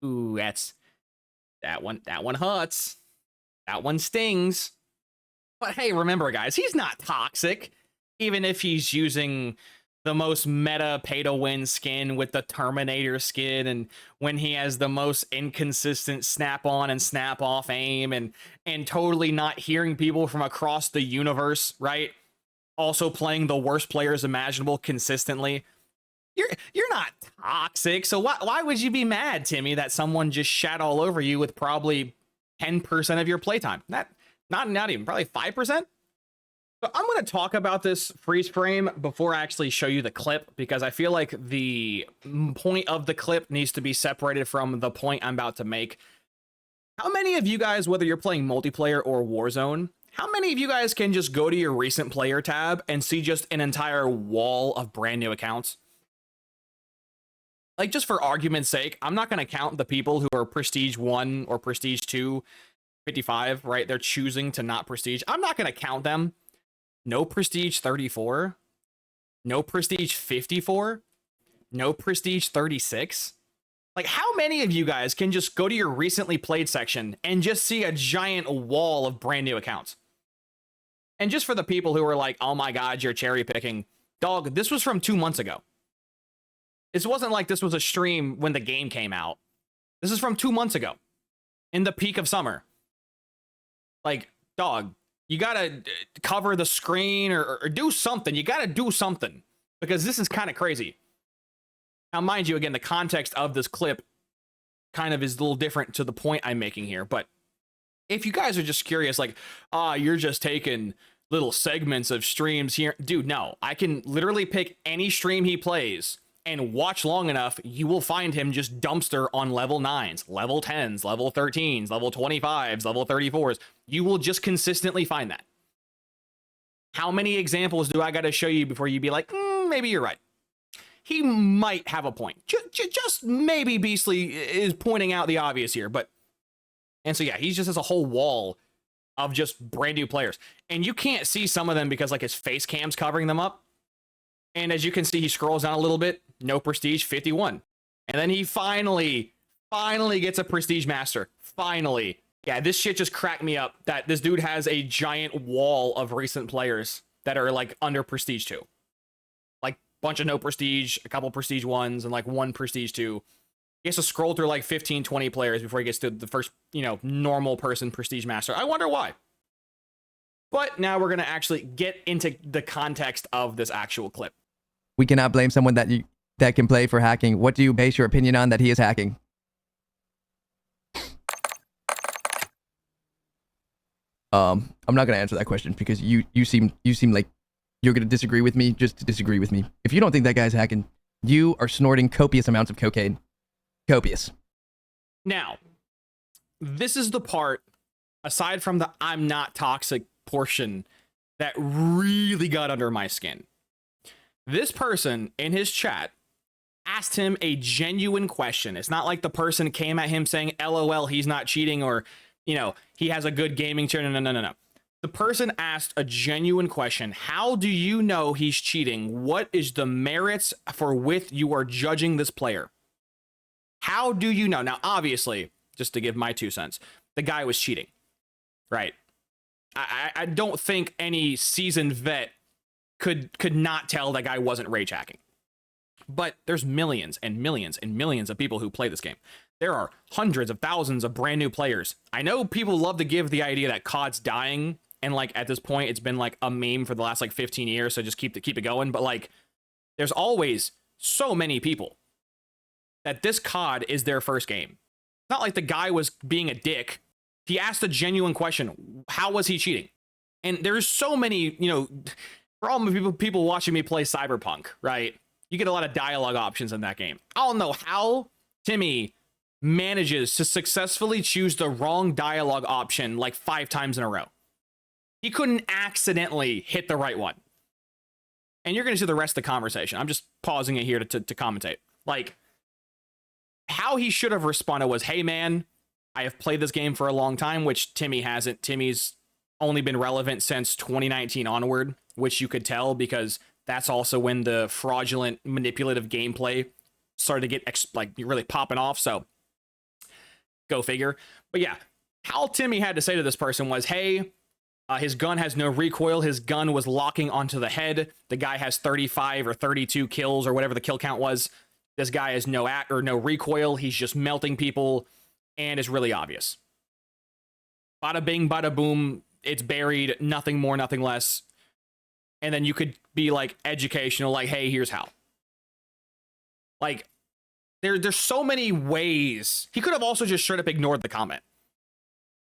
ooh, that one hurts. That one stings. But hey, remember, guys, he's not toxic. Even if he's using the most meta pay-to-win skin with the Terminator skin, and when he has the most inconsistent snap-on and snap-off aim, and totally not hearing people from across the universe, right? Also playing the worst players imaginable consistently. You're not toxic, so why would you be mad, Timmy, that someone just shat all over you with probably 10% of your playtime? Not even, probably 5%. So I'm going to talk about this freeze frame before I actually show you the clip, because I feel like the point of the clip needs to be separated from the point I'm about to make. How many of you guys, whether you're playing multiplayer or Warzone, how many of you guys can just go to your recent player tab and see just an entire wall of brand new accounts? Like, just for argument's sake, I'm not going to count the people who are Prestige 1 or Prestige 2, 55, right? They're choosing to not prestige. I'm not going to count them. No prestige 34. No prestige 54. No prestige 36. Like, how many of you guys can just go to your recently played section and just see a giant wall of brand new accounts? And just for the people who are like, oh my God, you're cherry picking. Dog, this was from 2 months ago. This wasn't like this was a stream when the game came out. This is from 2 months ago, in the peak of summer. Like, dog, you gotta cover the screen or do something. You gotta do something, because this is kind of crazy. Now, mind you, again, the context of this clip kind of is a little different to the point I'm making here. But if you guys are just curious, like, you're just taking little segments of streams here. Dude, no, I can literally pick any stream he plays and watch long enough, you will find him just dumpster on level 9s, level 10s, level 13s, level 25s, level 34s. You will just consistently find that. How many examples do I got to show you before you be like, maybe you're right? He might have a point. Just maybe Beastly is pointing out the obvious here, but... And so, yeah, he just has a whole wall of just brand new players. And you can't see some of them because, like, his face cam's covering them up. And as you can see, he scrolls down a little bit. No prestige, 51. And then he finally gets a prestige master. Finally. Yeah, this shit just cracked me up that this dude has a giant wall of recent players that are, like, under prestige 2. Like, bunch of no prestige, a couple prestige 1s, and, like, 1 prestige 2. He has to scroll through, like, 15, 20 players before he gets to the first, you know, normal person prestige master. I wonder why. But now we're going to actually get into the context of this actual clip. We cannot blame someone that can play for hacking. What do you base your opinion on that he is hacking? I'm not gonna answer that question because you seem like you're gonna disagree with me just to disagree with me. If you don't think that guy's hacking, you are snorting copious amounts of cocaine. Copious. Now, this is the part, aside from the I'm not toxic portion, that really got under my skin. This person in his chat asked him a genuine question. It's not like the person came at him saying, LOL, he's not cheating, or, you know, he has a good gaming chair. No. The person asked a genuine question. How do you know he's cheating? What is the merits for which you are judging this player? How do you know? Now, obviously, just to give my 2 cents, the guy was cheating, right? I don't think any seasoned vet could not tell that guy wasn't rage hacking. But there's millions and millions and millions of people who play this game. There are hundreds of thousands of brand new players. I know people love to give the idea that COD's dying, and like at this point it's been like a meme for the last like 15 years, so just keep it going. But like, there's always so many people that this COD is their first game. It's not like the guy was being a dick. He asked a genuine question. How was he cheating? And there's so many, you know, for all the people watching me play Cyberpunk, right? You get a lot of dialogue options in that game. I don't know how Timmy manages to successfully choose the wrong dialogue option like 5 times in a row. He couldn't accidentally hit the right one. And you're going to see the rest of the conversation. I'm just pausing it here to commentate. Like, how he should have responded was, hey man, I have played this game for a long time, which Timmy hasn't. Timmy's only been relevant since 2019 onward, which you could tell because that's also when the fraudulent manipulative gameplay started to get like really popping off. So go figure. But yeah, how Timmy had to say to this person was, hey, his gun has no recoil. His gun was locking onto the head. The guy has 35 or 32 kills or whatever the kill count was. This guy has no recoil. He's just melting people, and it's really obvious. Bada bing, bada boom. It's buried. Nothing more, nothing less. And then you could be like educational, like, hey, here's how. Like, there's so many ways. He could have also just straight up ignored the comment.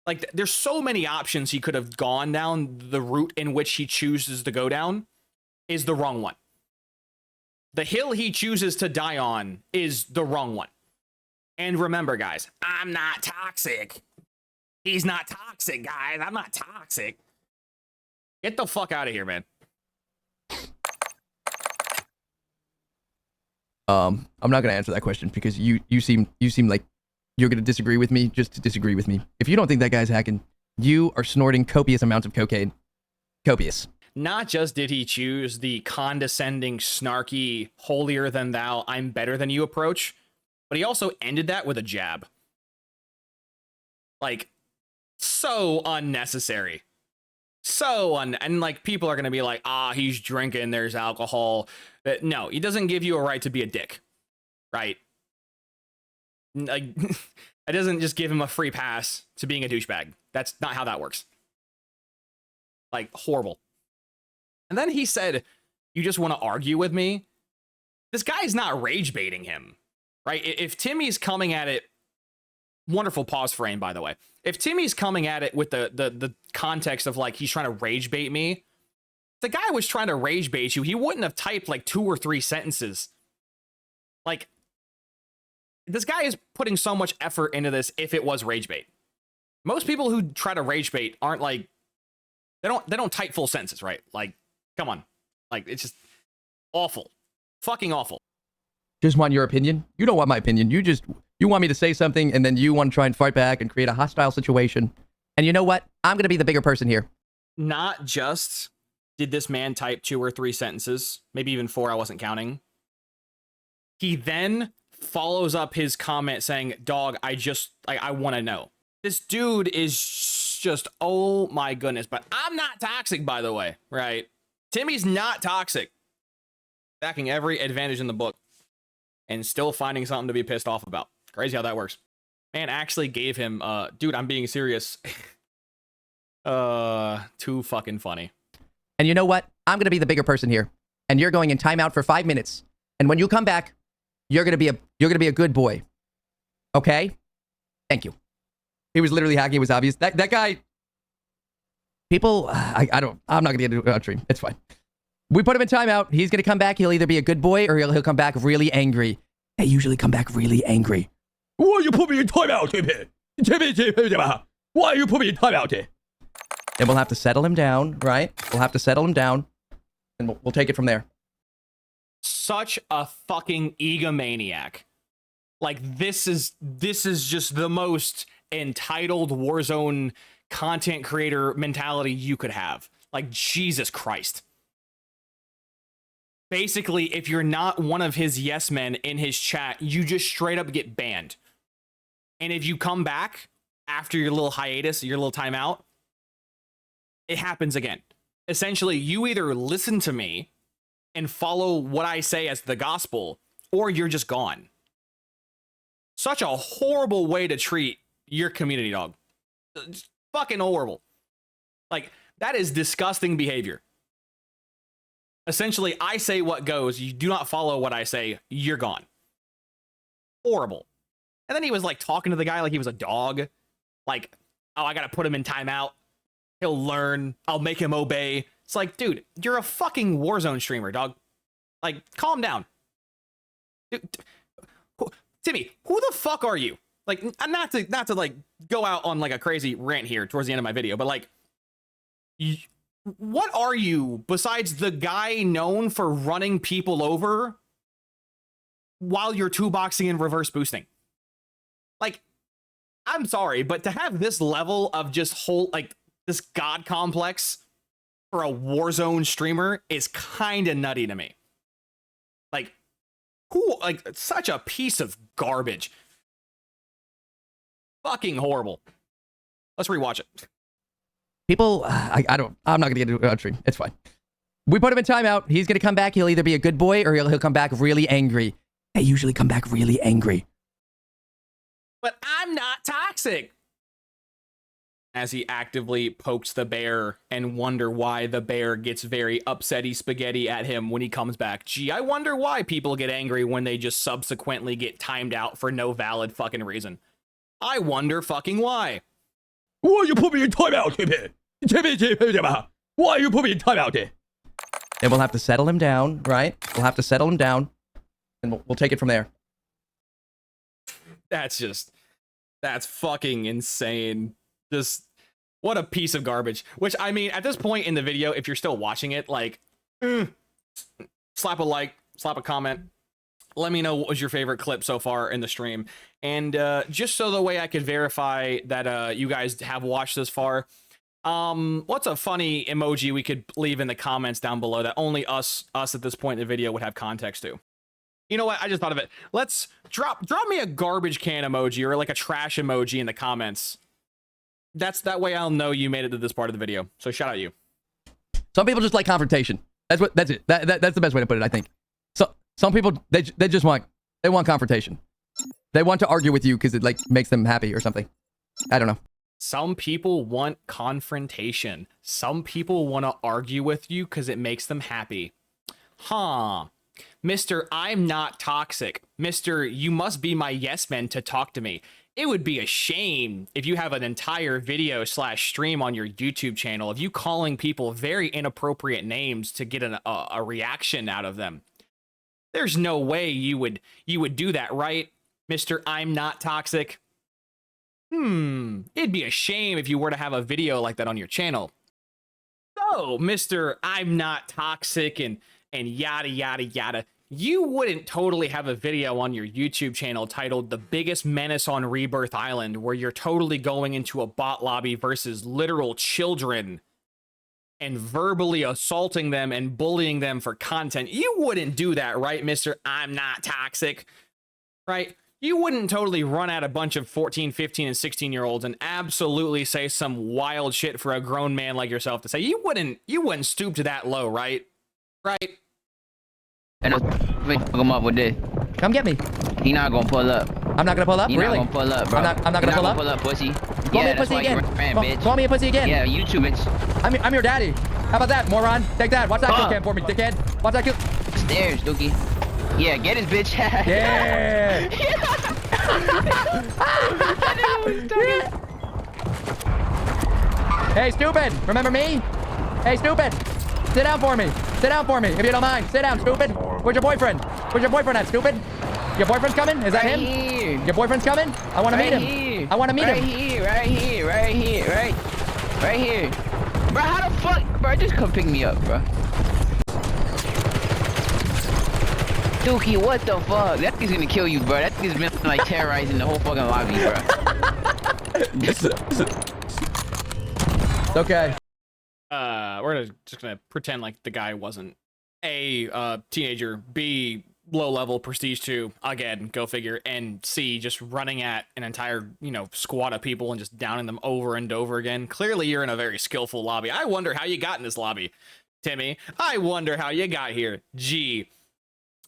Like, there's so many options he could have gone down. The route in which he chooses to go down is the wrong one. The hill he chooses to die on is the wrong one. And remember, guys, I'm not toxic. He's not toxic, guys. I'm not toxic. Get the fuck out of here, man. I'm not gonna answer that question because you seem like you're gonna disagree with me just to disagree with me. If you don't think that guy's hacking, you are snorting copious amounts of cocaine. Copious. Not just did he choose the condescending, snarky, holier than thou, I'm better than you approach, but he also ended that with a jab. Like, so unnecessary. And like, people are gonna be like, he's drinking, there's alcohol. But no, he doesn't give you a right to be a dick, right? Like, it doesn't just give him a free pass to being a douchebag. That's not how that works. Like, horrible. And then he said, you just want to argue with me? This guy's not rage baiting him, right? If Timmy's coming at it, wonderful pause frame, by the way. If Timmy's coming at it with the context of like, he's trying to rage bait me, if the guy was trying to rage bait you, he wouldn't have typed like 2 or 3 sentences. Like, this guy is putting so much effort into this if it was rage bait. Most people who try to rage bait aren't like, they don't type full sentences, right? Like, come on. Like, it's just awful. Fucking awful. Just want your opinion? You don't want my opinion. You want me to say something and then you want to try and fight back and create a hostile situation. And you know what? I'm going to be the bigger person here. Not just did this man type 2 or 3 sentences, maybe even 4, I wasn't counting. He then follows up his comment saying, dog, I want to know. This dude is just, oh my goodness. But I'm not toxic, by the way, right? Timmy's not toxic. Backing every advantage in the book and still finding something to be pissed off about. Crazy how that works. Man actually gave him, dude, I'm being serious. Too fucking funny. And you know what? I'm going to be the bigger person here. And you're going in timeout for 5 minutes. And when you come back, you're going to be a good boy. Okay? Thank you. He was literally hacking. It was obvious. That guy, people, I'm not going to get into a stream. It's fine. We put him in timeout. He's going to come back. He'll either be a good boy or he'll come back really angry. They usually come back really angry. Why you put me in timeout, Timmy? Why you put me in timeout? And we'll have to settle him down, right? We'll have to settle him down, and we'll take it from there. Such a fucking egomaniac. Like, this is just the most entitled Warzone content creator mentality you could have. Like, Jesus Christ. Basically, if you're not one of his yes men in his chat, you just straight up get banned. And if you come back after your little hiatus, your little timeout, it happens again. Essentially, you either listen to me and follow what I say as the gospel, or you're just gone. Such a horrible way to treat your community, dog. It's fucking horrible. Like, that is disgusting behavior. Essentially, I say what goes. You do not follow what I say. You're gone. Horrible. And then he was like talking to the guy like he was a dog. Like, oh, I got to put him in timeout. He'll learn. I'll make him obey. It's like, dude, you're a fucking Warzone streamer, dog. Like, calm down. Dude, Timmy, who the fuck are you? Like, not to like go out on like a crazy rant here towards the end of my video, but like, what are you besides the guy known for running people over while you're 2-boxing and reverse boosting? Like, I'm sorry, but to have this level of just whole, like, this god complex for a Warzone streamer is kind of nutty to me. Like, who, like, such a piece of garbage. Fucking horrible. Let's rewatch it. People, I'm not going to get into it on stream. It's fine. We put him in timeout. He's going to come back. He'll either be a good boy or he'll come back really angry. They usually come back really angry. But I'm not toxic. As he actively pokes the bear and wonder why the bear gets very upsetty spaghetti at him when he comes back. Gee, I wonder why people get angry when they just subsequently get timed out for no valid fucking reason. I wonder fucking why. Why you put me in timeout, Timmy? Why you put me in timeout? And we'll have to settle him down, right? We'll have to settle him down, and we'll take it from there. That's fucking insane. Just, what a piece of garbage. Which, I mean, at this point in the video, if you're still watching it, like, slap a like, slap a comment. Let me know what was your favorite clip so far in the stream. And just so the way I could verify that you guys have watched this far, what's a funny emoji we could leave in the comments down below that only us at this point in the video would have context to? You know what? I just thought of it. Let's drop me a garbage can emoji or like a trash emoji in the comments. That way I'll know you made it to this part of the video. So shout out you. Some people just like confrontation. That's it. That's the best way to put it, I think. So some people they just want confrontation. They want to argue with you because it like makes them happy or something. I don't know. Some people want confrontation. Some people want to argue with you because it makes them happy. Huh. Mr. I'm not toxic. Mr. You must be my yes man to talk to me. It would be a shame if you have an entire video / stream on your YouTube channel of you calling people very inappropriate names to get a reaction out of them. There's no way you would do that, right, Mr. I'm not toxic? It'd be a shame if you were to have a video like that on your channel. So, Mr. I'm not toxic and yada yada yada. You wouldn't totally have a video on your YouTube channel titled The Biggest Menace on Rebirth Island, where you're totally going into a bot lobby versus literal children and verbally assaulting them and bullying them for content. You wouldn't do that, right, Mr. I'm not toxic, right? You wouldn't totally run at a bunch of 14, 15, and 16-year-olds and absolutely say some wild shit for a grown man like yourself to say. You wouldn't stoop to that low, right? Right? And hook him up with this. Come get me. He not gonna pull up. I'm not gonna pull up. He really? not gonna pull up, bro. I'm not gonna pull up. Pull up, pussy. Call me a pussy again. Call me a pussy again. Yeah, you too, bitch. I'm your daddy. How about that, moron? Take that. Watch that kill cam for me, dickhead. Watch that kill. Stairs, Dookie. Yeah, get his bitch. Yeah. Hey, stupid. Remember me? Hey, stupid. Sit down for me. Sit down for me, if you don't mind. Sit down, stupid. Where's your boyfriend? Where's your boyfriend at, stupid? Your boyfriend's coming? Is that right him? Here. Your boyfriend's coming? I want to meet him. Here. I want to meet him. Right here. Right here. Bro, how the fuck? Bro, just come pick me up, bro. Dookie, what the fuck? That thing's gonna kill you, bro. That thing's been like terrorizing the whole fucking lobby, bro. Okay. We're just gonna pretend like the guy wasn't A, teenager, B, low-level prestige 2, again, go figure, and C, just running at an entire, squad of people and just downing them over and over again. Clearly, you're in a very skillful lobby. I wonder how you got in this lobby, Timmy. I wonder how you got here, G.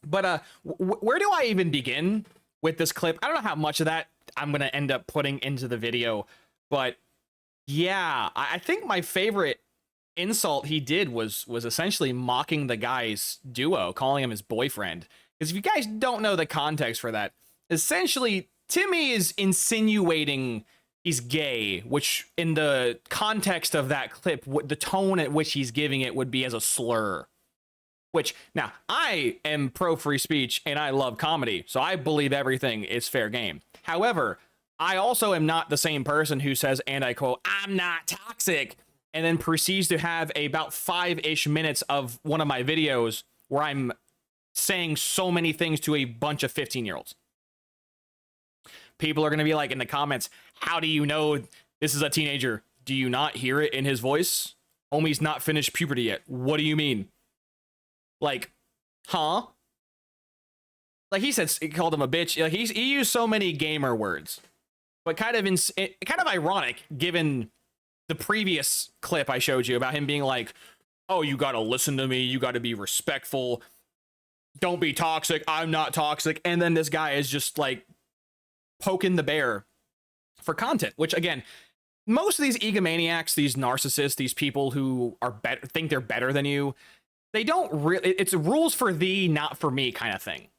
But where do I even begin with this clip? I don't know how much of that I'm gonna end up putting into the video, but yeah, I think my favorite insult he did was essentially mocking the guy's duo, calling him his boyfriend. Because if you guys don't know the context for that, essentially Timmy is insinuating he's gay, which in the context of that clip, the tone at which he's giving it would be as a slur. Which, now, I am pro free speech and I love comedy, so I believe everything is fair game. However, I also am not the same person who says, and I quote, "I'm not toxic," and then proceeds to have about 5-ish minutes of one of my videos where I'm saying so many things to a bunch of 15-year-olds. People are going to be like in the comments, how do you know this is a teenager? Do you not hear it in his voice? Homie's not finished puberty yet. What do you mean? Like, huh? Like he said, he called him a bitch. Like he used so many gamer words, but kind of ironic given the previous clip I showed you about him being like, oh, you got to listen to me. You got to be respectful. Don't be toxic. I'm not toxic. And then this guy is just like poking the bear for content, which again, most of these egomaniacs, these narcissists, these people who are better, think they're better than you, they don't really, it's rules for thee, not for me kind of thing.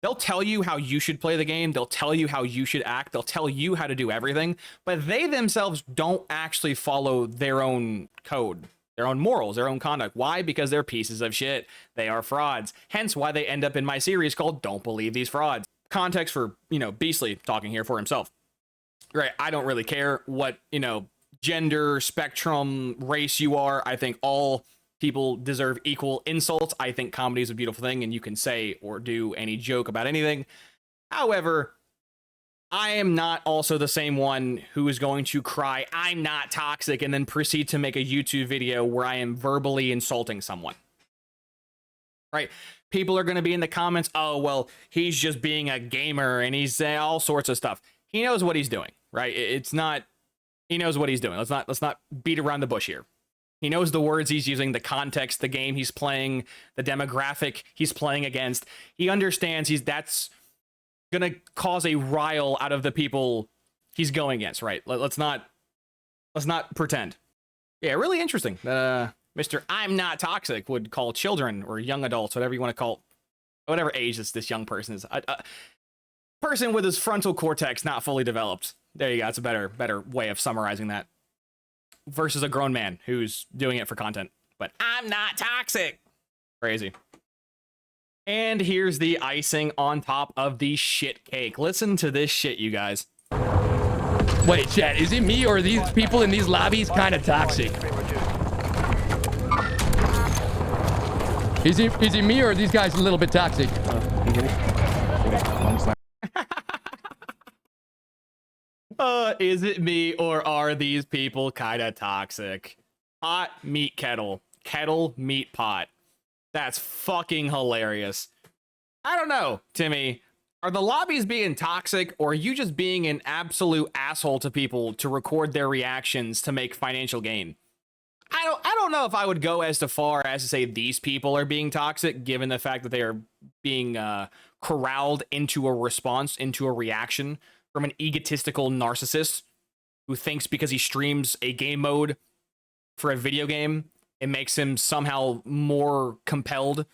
They'll tell you how you should play the game. They'll tell you how you should act. They'll tell you how to do everything, but they themselves don't actually follow their own code, their own morals, their own conduct. Why? Because they're pieces of shit. They are frauds. Hence why they end up in my series called Don't Believe These Frauds. Context for, Beastly talking here for himself. Right. I don't really care what, gender, spectrum, race you are. I think all people deserve equal insults. I think comedy is a beautiful thing and you can say or do any joke about anything. However, I am not also the same one who is going to cry, "I'm not toxic," and then proceed to make a YouTube video where I am verbally insulting someone. Right? People are going to be in the comments, "Oh, well, he's just being a gamer and he's saying all sorts of stuff." He knows what he's doing, right? It's not, he knows what he's doing. Let's not beat around the bush here. He knows the words he's using, the context, the game he's playing, the demographic he's playing against. He understands that's gonna cause a rile out of the people he's going against, right? Let's not pretend. Yeah, really interesting. Mr. I'm not toxic would call children or young adults, whatever you want to call, whatever age this young person is, a person with his frontal cortex not fully developed. There you go. That's a better way of summarizing that. Versus a grown man who's doing it for content. But I'm not toxic. Crazy. And here's the icing on top of the shit cake. Listen to this shit, you guys. Wait, chat, is it me or are these people in these lobbies kind of toxic? Is it me or are these guys a little bit toxic? Is it me or are these people kind of toxic? Pot, meat, kettle. Kettle, meat, pot. That's fucking hilarious. I don't know, Timmy. Are the lobbies being toxic or are you just being an absolute asshole to people to record their reactions to make financial gain? I don't know if I would go as far as to say these people are being toxic, given the fact that they are being corralled into a response, into a reaction from an egotistical narcissist who thinks because he streams a game mode for a video game, it makes him somehow more compelled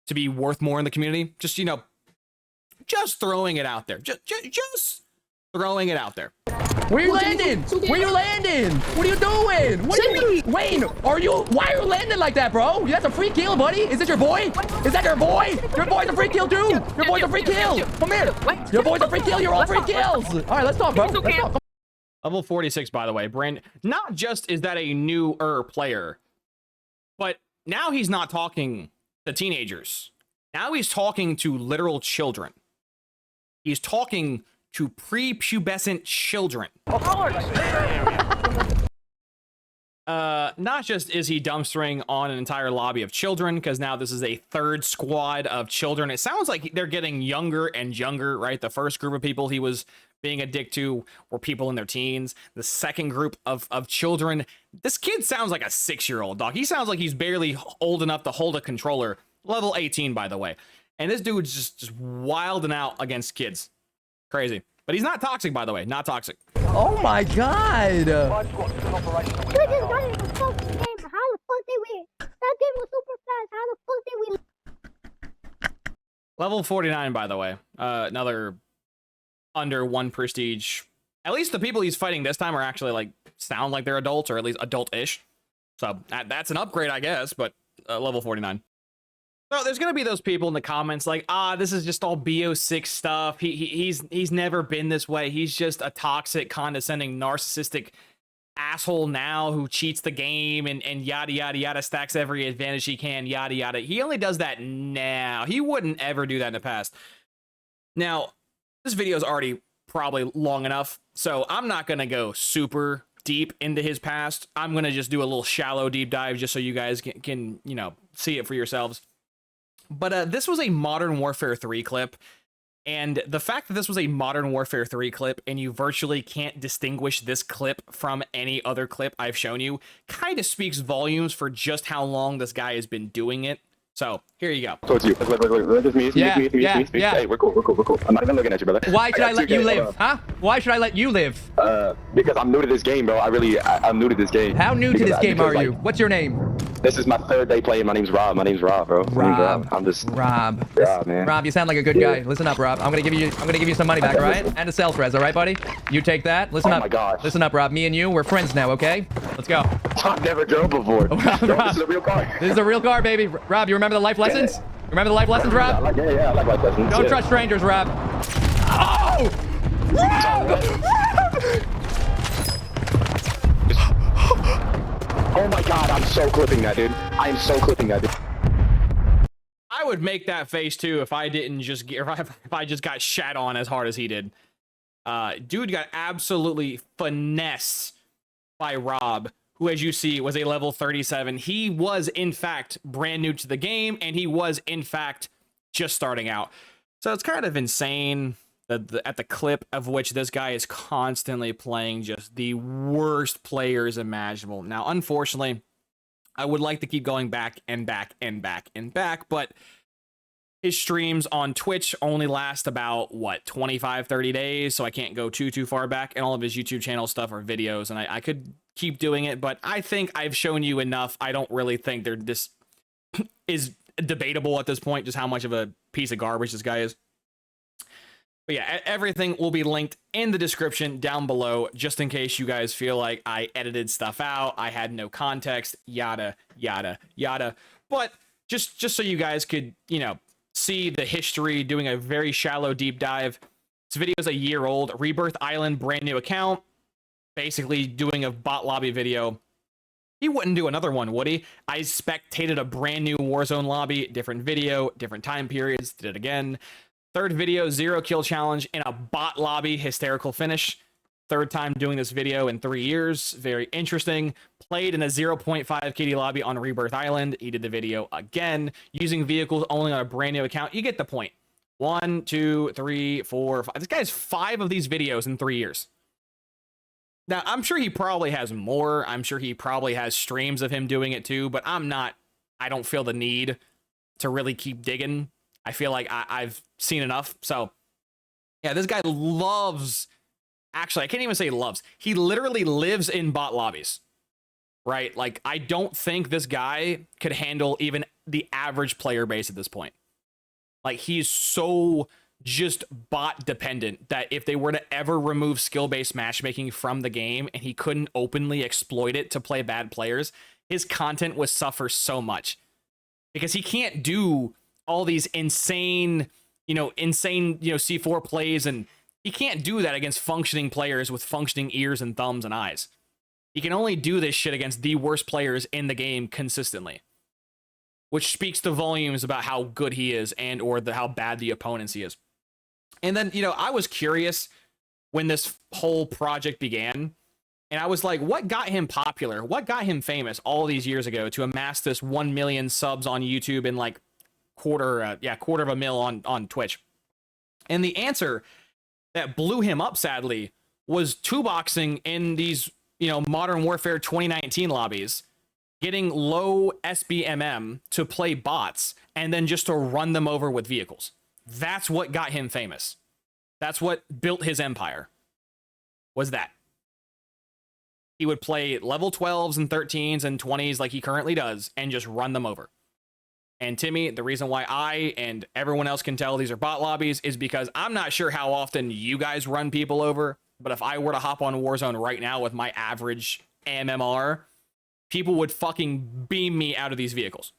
to be worth more in the community. Just, just throwing it out there. Just throwing it out there. Where you landing? Where you landing? What are you doing? What are you, Wayne, why are you landing like that, bro? That's a free kill, buddy. Is it your boy? Is that your boy? Your boy's a free kill, too. Your boy's a free kill. Come here. Your boy's a free kill. You're all free kills. All right, let's talk, bro. Let's talk. Level 46, by the way. Not just is that a newer player, but now he's not talking to teenagers. Now he's talking to literal children. He's talking to prepubescent children. Not just is he dumpstering on an entire lobby of children, because now this is a third squad of children. It sounds like they're getting younger and younger, right? The first group of people he was being a dick to were people in their teens. The second group of children, this kid sounds like a 6-year-old, dog. He sounds like he's barely old enough to hold a controller. Level 18, by the way. And this dude's just wilding out against kids. Crazy. But he's not toxic, by the way. Not toxic. Oh my god. Five squads still operational. We just got in the fucking game. How the fuck did we? That game was super fast. How the fuck did we? Level 49, by the way. Another under 1 prestige. At least the people he's fighting this time are actually, like, sound like they're adults, or at least adult-ish. So that's an upgrade, I guess, but level 49. So there's gonna be those people in the comments like, this is just all BO6 stuff. He's never been this way. He's just a toxic, condescending, narcissistic asshole now who cheats the game and yada yada yada, stacks every advantage he can, yada yada. He only does that now. He wouldn't ever do that in the past. Now, this video is already probably long enough, so I'm not gonna go super deep into his past. I'm gonna just do a little shallow deep dive just so you guys can you know, see it for yourselves. But this was a Modern Warfare 3 clip, and the fact that this was a Modern Warfare 3 clip and you virtually can't distinguish this clip from any other clip I've shown you kind of speaks volumes for just how long this guy has been doing it. So, here you go. So it's you. Look, it's me. Yeah. Hey, we're cool. I'm not even looking at you, brother. Why should I let you live? Hold Huh? Why should I let you live? Because I'm new to this game, bro. I'm new to this game. How new to Because this game are like, you? What's your name? This is my 3rd day playing. My name's Rob, bro. My name's Rob. I'm just Rob. Rob, man. Rob, you sound like a good guy. Listen up, Rob. I'm gonna give you some money back, all right? And a self res, all right, buddy? You take that. Listen Oh up. my gosh. Listen up, Rob. Me and you, we're friends now, okay? Let's go. I've never drove before. Yo, this is a real car. This is a real car, baby. Rob, you remember the life lessons? Remember the life lessons, Rob? Yeah, I like life lessons. Don't Yeah. trust strangers, Rob. Oh! Oh my god, I'm so clipping that, dude. I am so clipping that, dude. I would make that face too if I didn't just get, if I just got shat on as hard as he did. Dude got absolutely finessed by Rob, who, as you see, was a level 37. He was, in fact, brand new to the game, and he was, in fact, just starting out. So it's kind of insane that at the clip of which this guy is constantly playing just the worst players imaginable. Now, unfortunately, I would like to keep going back and back and back and back, but his streams on Twitch only last about, what, 25, 30 days, so I can't go too far back, and all of his YouTube channel stuff are videos, and I could keep doing it, but I think I've shown you enough. I don't really think this is debatable at this point, just how much of a piece of garbage this guy is. But yeah, everything will be linked in the description down below, just in case you guys feel like I edited stuff out, I had no context, yada, yada, yada. But just so you guys could, you know, see the history, doing a very shallow deep dive. This video is a year old. Rebirth Island, brand new account. Basically doing a bot lobby video. He wouldn't do another one, would he? I spectated a brand new Warzone lobby, different video, different time periods, did it again. Third video, 0 kill challenge in a bot lobby, hysterical finish. Third time doing this video in 3 years, very interesting. Played in a 0.5 KD lobby on Rebirth Island. He did the video again, using vehicles only on a brand new account. You get the point. 1, 2, 3, 4, 5. This guy has 5 of these videos in 3 years. Now, I'm sure he probably has more. I'm sure he probably has streams of him doing it too, but I don't feel the need to really keep digging. I feel like I've seen enough. So, yeah, this guy loves... Actually, I can't even say loves. He literally lives in bot lobbies, right? Like, I don't think this guy could handle even the average player base at this point. Like, he's so just bot dependent that if they were to ever remove skill-based matchmaking from the game and he couldn't openly exploit it to play bad players, his content would suffer so much. Because he can't do all these insane, C4 plays, and he can't do that against functioning players with functioning ears and thumbs and eyes. He can only do this shit against the worst players in the game consistently. which speaks to volumes about how good he is and or how bad the opponents he is. And then, you know, I was curious when this whole project began, and I was like, what got him popular? What got him famous all these years ago to amass this 1 million subs on YouTube and like quarter of a mil on Twitch? And the answer that blew him up, sadly, was two-boxing in these, you know, Modern Warfare 2019 lobbies, getting low SBMM to play bots and then just to run them over with vehicles. That's what got him famous. That's what built his empire. Was that. He would play level 12s and 13s and 20s like he currently does and just run them over. And Timmy, the reason why I and everyone else can tell these are bot lobbies is because I'm not sure how often you guys run people over, but if I were to hop on Warzone right now with my average MMR, people would fucking beam me out of these vehicles.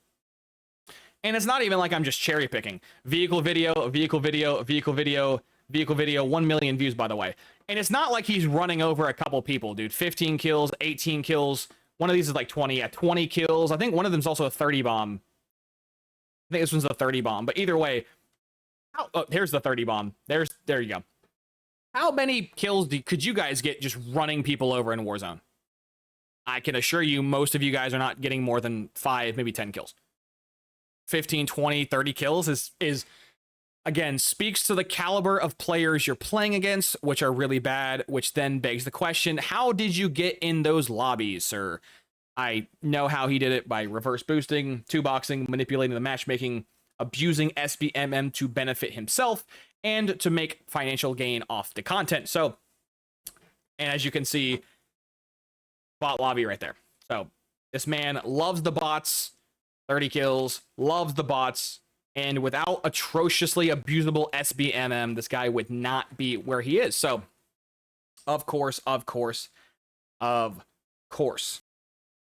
And it's not even like I'm just cherry picking. Vehicle video, vehicle video, vehicle video, vehicle video, 1 million views, by the way. And it's not like he's running over a couple people, dude. 15 kills, 18 kills. One of these is like 20. Yeah, 20 kills. I think one of them's also a 30 bomb. I think this one's a 30 bomb. But either way, oh, here's the 30 bomb. There you go. How many kills could you guys get just running people over in Warzone? I can assure you most of you guys are not getting more than 5, maybe 10 kills. 15, 20, 30 kills is again, speaks to the caliber of players you're playing against, which are really bad, which then begs the question, how did you get in those lobbies, sir? I know how he did it by reverse boosting, two-boxing, manipulating the matchmaking, abusing SBMM to benefit himself, and to make financial gain off the content. So, and as you can see, bot lobby right there. So, this man loves the bots, 30 kills, loves the bots, and without atrociously abusable SBMM, this guy would not be where he is. So, of course. So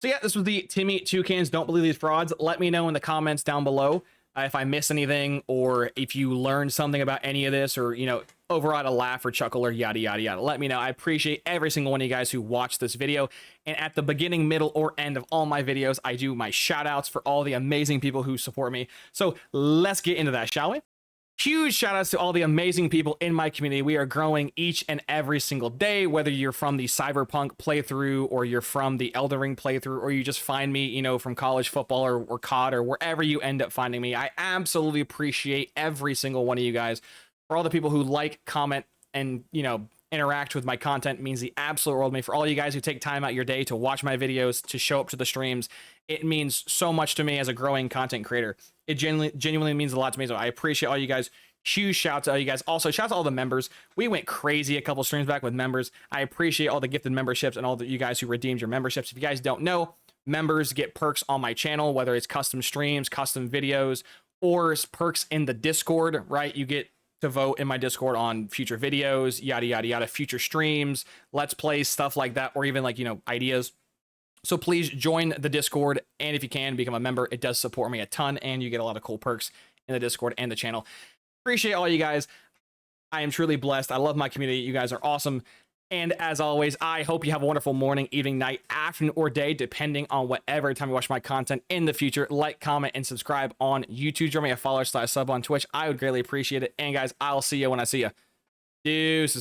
yeah, this was the Timmy2Cans. Don't believe these frauds. Let me know in the comments down below if I miss anything, or if you learned something about any of this, or, you know, overall had a laugh or chuckle or yada, yada, yada. Let me know. I appreciate every single one of you guys who watched this video. And at the beginning, middle, or end of all my videos, I do my shout outs for all the amazing people who support me. So let's get into that, shall we? Huge shout outs to all the amazing people in my community. We are growing each and every single day, whether you're from the Cyberpunk playthrough, or you're from the Elden Ring playthrough, or you just find me, you know, from college football or COD, or wherever you end up finding me. I absolutely appreciate every single one of you guys. For all the people who like, comment, and, you know, interact with my content, means the absolute world to me. For all you guys who take time out your day to watch my videos, to show up to the streams, it means so much to me as a growing content creator. It genuinely means a lot to me. So I appreciate all you guys. Huge shout out to all you guys. Also, shout out to all the members. We went crazy a couple streams back with members. I appreciate all the gifted memberships and all the you guys who redeemed your memberships. If you guys don't know, members get perks on my channel, whether it's custom streams, custom videos, or perks in the Discord, right? You get to vote in my Discord on future videos, yada, yada, yada, future streams, let's plays, stuff like that, or even like, you know, ideas. So please join the Discord, and if you can, become a member. It does support me a ton, and you get a lot of cool perks in the Discord and the channel. Appreciate all you guys. I am truly blessed. I love my community. You guys are awesome. And as always, I hope you have a wonderful morning, evening, night, afternoon, or day, depending on whatever time you watch my content in the future. Like, comment, and subscribe on YouTube. Join me a follow/sub on Twitch. I would greatly appreciate it. And guys, I'll see you when I see you. Deuces.